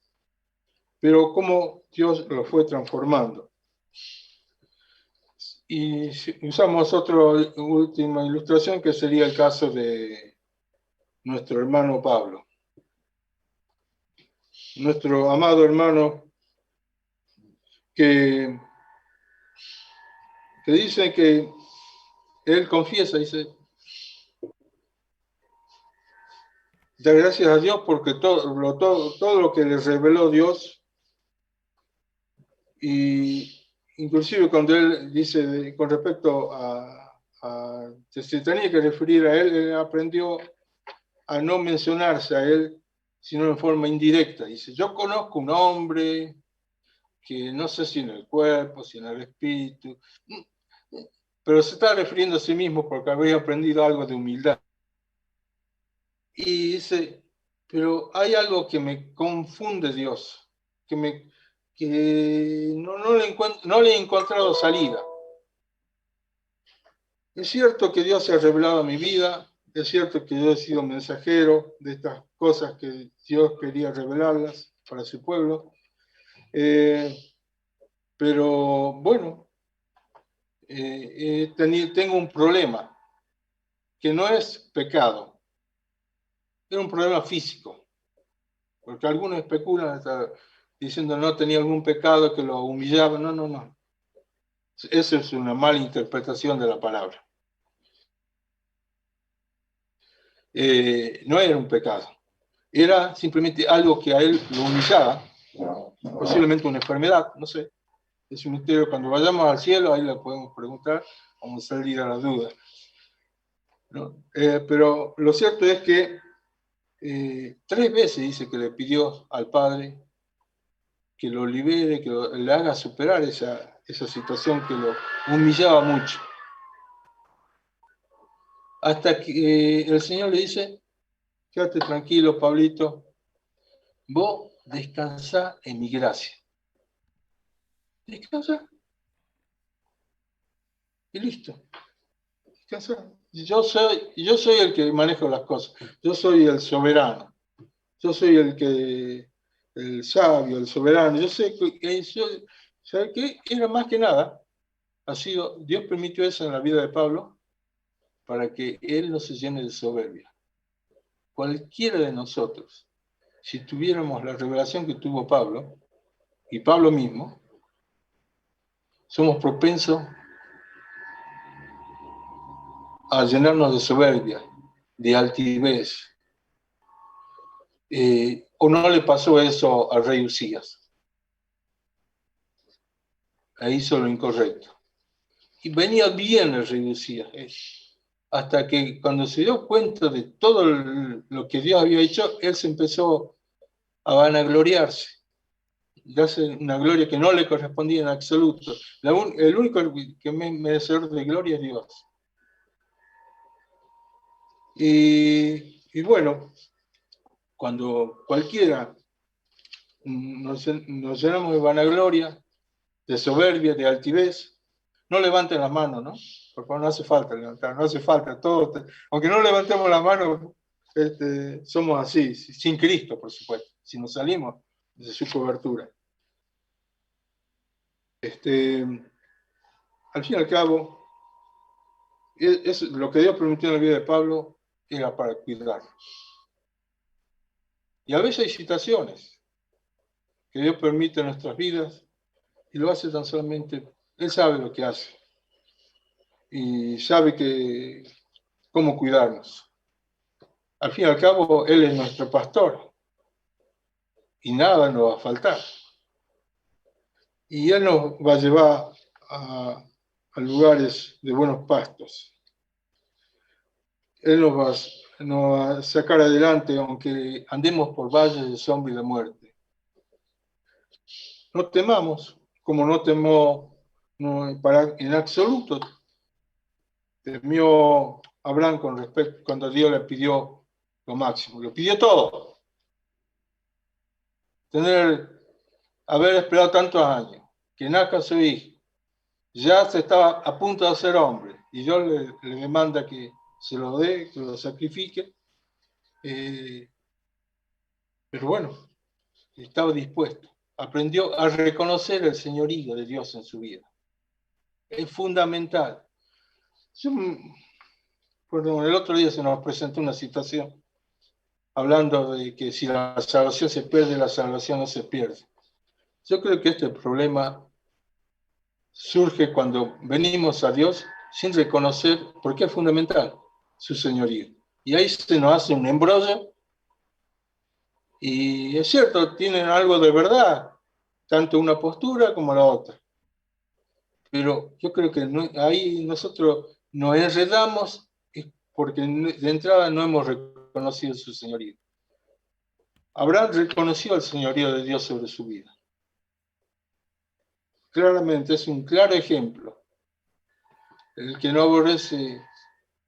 Pero cómo Dios lo fue transformando. Y usamos otra última ilustración, que sería el caso de nuestro hermano Pablo. Nuestro amado hermano que dice que él confiesa, dice, da gracias a Dios porque todo lo que le reveló Dios, y inclusive cuando él dice con respecto se tenía que referir a él aprendió a no mencionarse a él, sino en forma indirecta. Dice, yo conozco un hombre que no sé si en el cuerpo, si en el espíritu, pero se está refiriendo a sí mismo porque había aprendido algo de humildad. Y dice, pero hay algo que me confunde Dios, que no le he encontrado salida. Es cierto que Dios se ha revelado a mi vida, es cierto que yo he sido mensajero de estas cosas que Dios quería revelarlas para su pueblo, pero bueno, tengo un problema, que no es pecado, es un problema físico, porque algunos especulan diciendo no tenía algún pecado que lo humillaba, no. Esa es una mala interpretación de la palabra. No era un pecado, era simplemente algo que a él lo humillaba, posiblemente una enfermedad, no sé. Es un misterio, cuando vayamos al cielo, ahí le podemos preguntar, vamos a salir a la duda. ¿No? Pero lo cierto es que 3 veces dice que le pidió al Padre que lo libere, que le haga superar esa situación que lo humillaba mucho. Hasta que el Señor le dice, quédate tranquilo, Pablito, vos descansá en mi gracia. Descansa y listo. Descansa. Yo soy el que manejo las cosas. Yo soy el soberano. Yo soy el sabio, el soberano. Yo sé que ¿sabe qué? Era más que nada Dios permitió eso en la vida de Pablo para que él no se llene de soberbia. Cualquiera de nosotros, si tuviéramos la revelación que tuvo Pablo, y Pablo mismo, somos propensos a llenarnos de soberbia, de altivez. ¿O no le pasó eso al rey Usías? Ahí hizo lo incorrecto. Y venía bien el rey Usías, hasta que cuando se dio cuenta de todo lo que Dios había hecho, él se empezó a vanagloriarse, darse una gloria que no le correspondía en absoluto. El único que merecedor de gloria es Dios. Y bueno, cuando cualquiera nos llenamos de vanagloria, de soberbia, de altivez, no levanten las manos, ¿no? Por favor, no hace falta levantar, no hace falta. Todos, aunque no levantemos las manos, somos así, sin Cristo, por supuesto, si nos salimos de su cobertura. Al fin y al cabo, lo que Dios permitió en la vida de Pablo era para cuidarnos. Y a veces hay situaciones que Dios permite en nuestras vidas y lo hace tan solamente, Él sabe lo que hace y sabe cómo cuidarnos. Al fin y al cabo, Él es nuestro pastor y nada nos va a faltar. Y Él nos va a llevar a lugares de buenos pastos. Él nos va a sacar adelante aunque andemos por valles de sombra y de muerte. No temamos, como no temó en absoluto, temió Abraham con respecto cuando Dios le pidió lo máximo. Le pidió todo. Haber esperado tantos años, que nazca su hijo, ya se estaba a punto de hacer hombre, y Dios le demanda que se lo dé, que lo sacrifique, pero bueno, estaba dispuesto. Aprendió a reconocer el señorío de Dios en su vida. Es fundamental. El otro día se nos presentó una situación hablando de que si la salvación se pierde, la salvación no se pierde. Yo creo que este problema surge cuando venimos a Dios sin reconocer, porque es fundamental, su señorío. Y ahí se nos hace un embrollo, y es cierto, tienen algo de verdad, tanto una postura como la otra. Pero yo creo que ahí nosotros nos enredamos porque de entrada no hemos reconocido su señorío. Abraham reconoció el señorío de Dios sobre su vida. Claramente, es un claro ejemplo. El que no aborrece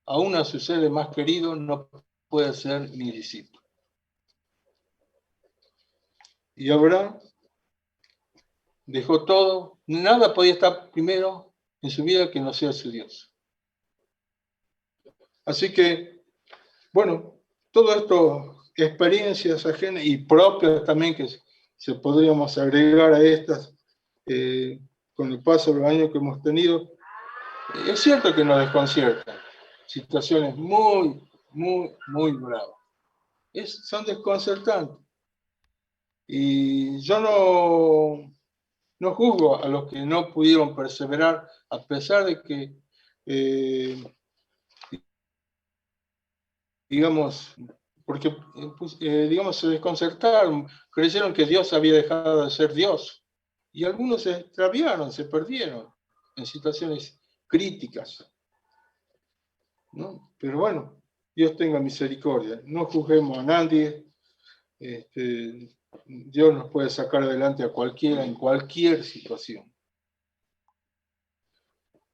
aún a su ser más querido no puede ser mi discípulo. Y Abraham dejó todo, nada podía estar primero en su vida que no sea su Dios. Así que, bueno, todo esto, experiencias ajenas y propias también que se podríamos agregar a estas con el paso de los años que hemos tenido, es cierto que nos desconciertan. Situaciones muy, muy, muy bravas. Son desconcertantes. Y yo no juzgo a los que no pudieron perseverar, a pesar de que, digamos, porque, digamos, se desconcertaron, creyeron que Dios había dejado de ser Dios. Y algunos se extraviaron, se perdieron en situaciones críticas, ¿no? Pero bueno, Dios tenga misericordia. No juzguemos a nadie. Dios nos puede sacar adelante a cualquiera en cualquier situación.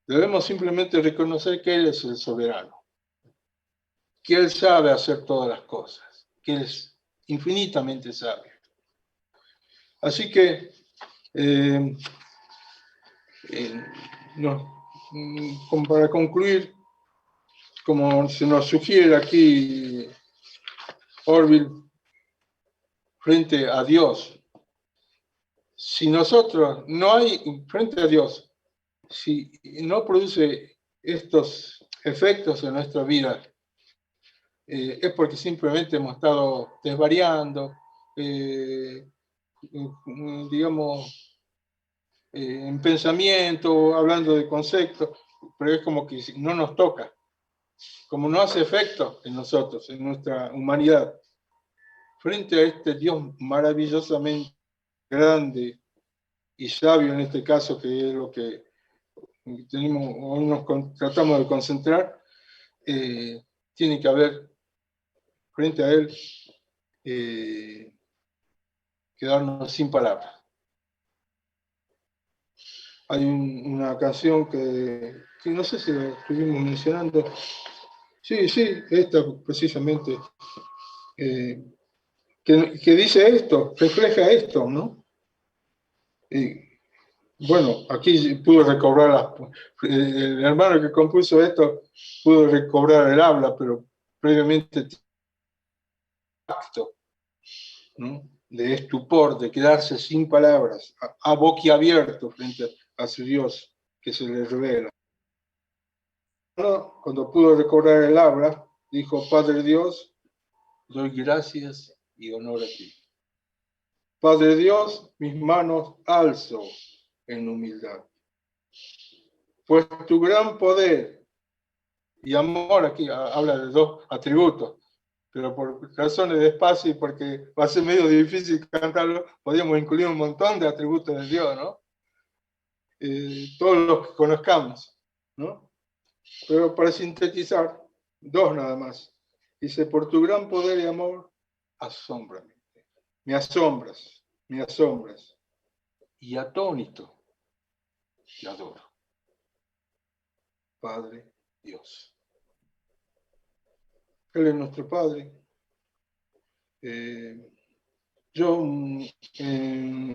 Debemos simplemente reconocer que Él es el soberano, que Él sabe hacer todas las cosas, que Él es infinitamente sabio. Así que, como para concluir, como se nos sugiere aquí Orville, frente a Dios, si nosotros no hay, frente a Dios, si no produce estos efectos en nuestra vida, es porque simplemente hemos estado desvariando, digamos, en pensamiento, hablando de conceptos, pero es como que no nos toca, como no hace efecto en nosotros, en nuestra humanidad. Frente a este Dios maravillosamente grande y sabio en este caso, que es lo que tenemos, o tratamos de concentrar, tiene que haber frente a él quedarnos sin palabras. Hay una canción que no sé si la estuvimos mencionando. Sí, esta precisamente, que dice esto, refleja esto, ¿no? Bueno, aquí pudo recobrar, el hermano que compuso esto pudo recobrar el habla, pero previamente acto, ¿no? De estupor, de quedarse sin palabras, a boquiabierto frente a su Dios que se le revela. Cuando pudo recobrar el habla, dijo: Padre Dios, doy gracias y honor a ti. Padre Dios, mis manos alzo en humildad. Pues tu gran poder y amor, aquí habla de dos atributos, pero por razones de espacio y porque va a ser medio difícil cantarlo, podríamos incluir un montón de atributos de Dios, ¿no? Todos los que conozcamos, ¿no? Pero para sintetizar, dos nada más. Dice: por tu gran poder y amor, asómbrame. Me asombras, me asombras. Y atónito, te adoro. Padre Dios. Él es nuestro Padre. Yo,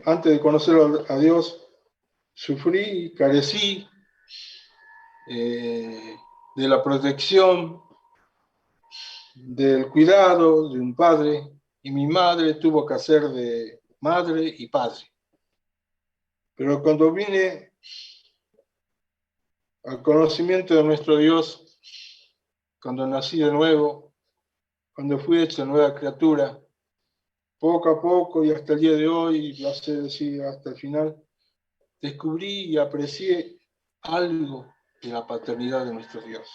antes de conocer a Dios, sufrí, carecí de la protección, del cuidado de un padre, y mi madre tuvo que hacer de madre y padre. Pero cuando vine al conocimiento de nuestro Dios, cuando nací de nuevo, cuando fui hecha nueva criatura, poco a poco y hasta el día de hoy, y lo sé decir hasta el final, descubrí y aprecié algo de la paternidad de nuestro Dios.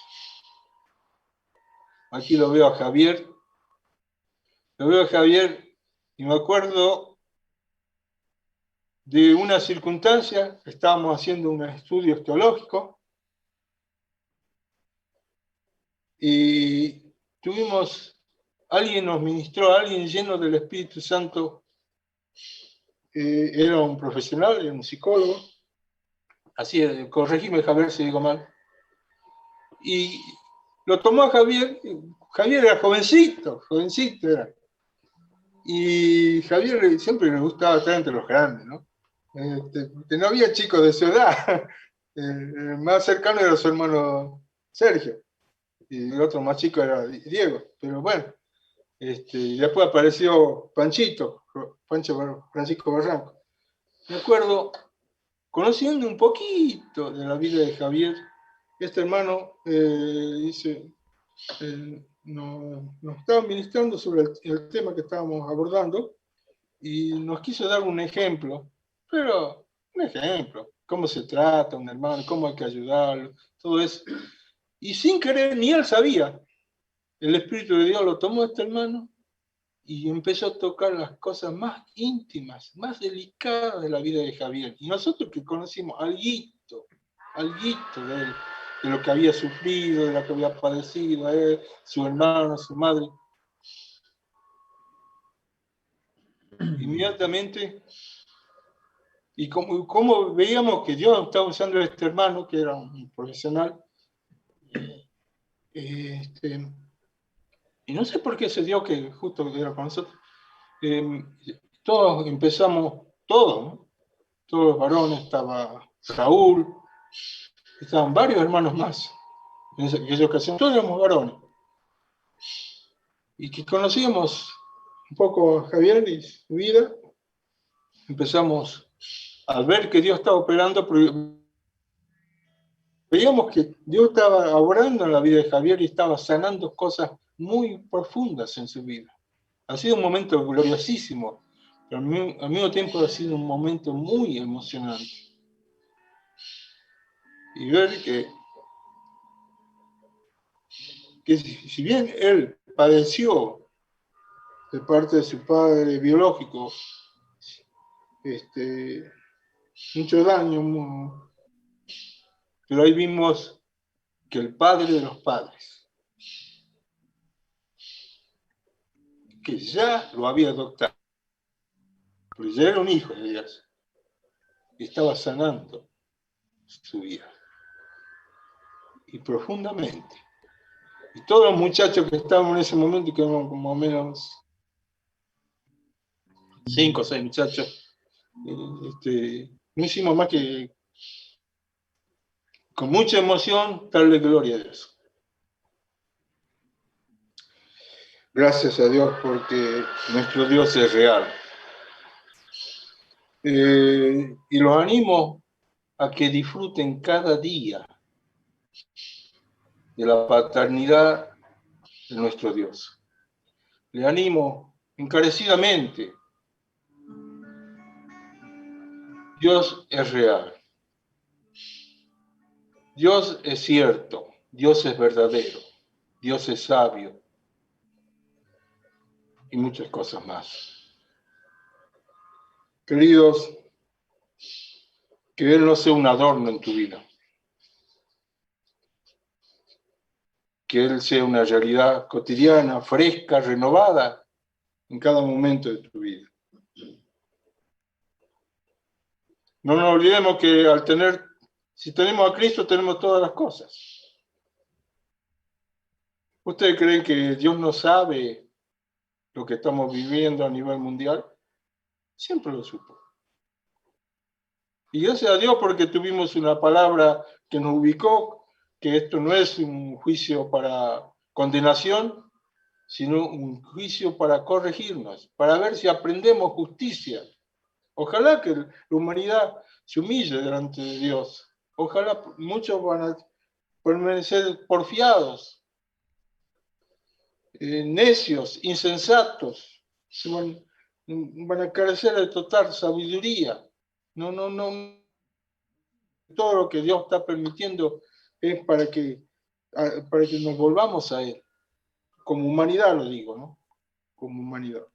Aquí lo veo a Javier, y me acuerdo de una circunstancia. Estábamos haciendo unos estudios teológicos y alguien nos ministró, alguien lleno del Espíritu Santo, era un profesional, era un psicólogo, así, corregime Javier si digo mal, y lo tomó a Javier. Javier era jovencito era. Y Javier siempre le gustaba estar entre los grandes, ¿no? Porque no había chicos de su edad. El más cercano era su hermano Sergio, y el otro más chico era Diego. Pero bueno, después apareció Pancho Francisco Barranco. Me acuerdo, conociendo un poquito de la vida de Javier, este hermano nos estaba ministrando sobre el tema que estábamos abordando, y nos quiso dar un ejemplo, pero un ejemplo, cómo se trata un hermano, cómo hay que ayudarlo, todo eso. Y sin querer, ni él sabía, el Espíritu de Dios lo tomó a este hermano y empezó a tocar las cosas más íntimas, más delicadas de la vida de Javier. Y nosotros que conocimos alguito de él, de lo que había sufrido, de lo que había padecido a él, su hermano, su madre, inmediatamente, y como veíamos que Dios estaba usando a este hermano, que era un profesional, y no sé por qué se dio que justo era con nosotros, todos empezamos, ¿no? Todos los varones, estaba Raúl, estaban varios hermanos más, en aquella ocasión, todos éramos varones, y que conocíamos un poco a Javier y su vida. Empezamos a ver que Dios estaba operando, pero veíamos que Dios estaba obrando en la vida de Javier y estaba sanando cosas muy profundas en su vida. Ha sido un momento gloriosísimo, pero al mismo tiempo ha sido un momento muy emocionante. Y ver que si bien él padeció de parte de su padre biológico mucho daño, pero ahí vimos que el padre de los padres, que ya lo había adoptado, pero ya era un hijo de Dios, y estaba sanando su vida, y profundamente. Y todos los muchachos que estaban en ese momento, que eran como más o menos 5 o 6 muchachos, no hicimos más que, con mucha emoción, darle gloria a Dios. Gracias a Dios porque nuestro Dios es real. Y los animo a que disfruten cada día de la paternidad de nuestro Dios. Le animo encarecidamente. Dios es real. Dios es cierto. Dios es verdadero. Dios es sabio. Y muchas cosas más. Queridos, que Él no sea un adorno en tu vida. Que Él sea una realidad cotidiana, fresca, renovada en cada momento de tu vida. No nos olvidemos que si tenemos a Cristo, tenemos todas las cosas. ¿Ustedes creen que Dios no sabe lo que estamos viviendo a nivel mundial? Siempre lo supo. Y gracias a Dios porque tuvimos una palabra que nos ubicó, que esto no es un juicio para condenación, sino un juicio para corregirnos, para ver si aprendemos justicia. Ojalá que la humanidad se humille delante de Dios. Ojalá muchos van a permanecer porfiados, necios, insensatos, van a carecer de total sabiduría. No. Todo lo que Dios está permitiendo es para que nos volvamos a Él. Como humanidad lo digo, ¿no? Como humanidad.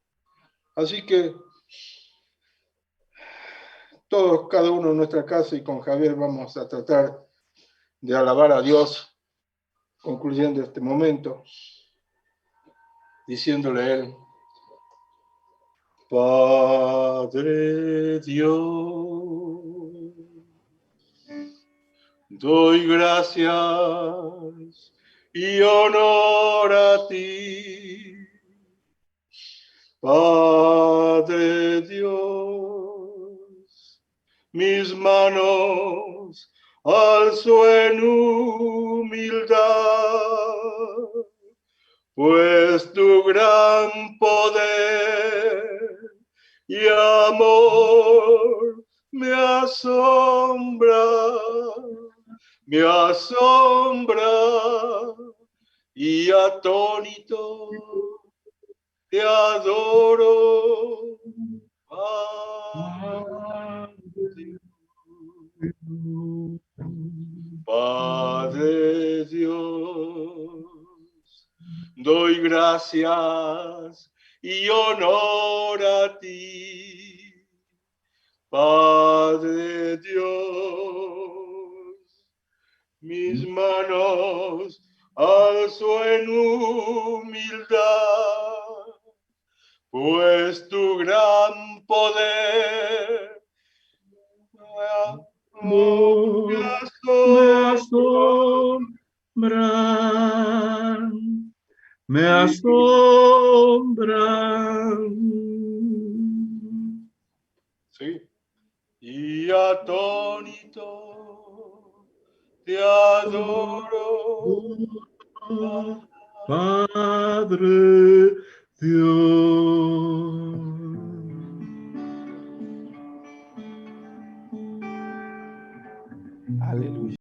Así que todos, cada uno en nuestra casa y con Javier vamos a tratar de alabar a Dios, concluyendo este momento, diciéndole a Él: Padre Dios, doy gracias y honor a ti. Padre Dios, mis manos alzo en humildad, pues tu gran poder y amor me asombra y atónito te adoro, Padre Dios. Doy gracias y honor a ti, Padre Dios. Mis manos alzo en humildad, pues tu gran poder me asombran. Sí. Y atónito te adoro, Padre Dios.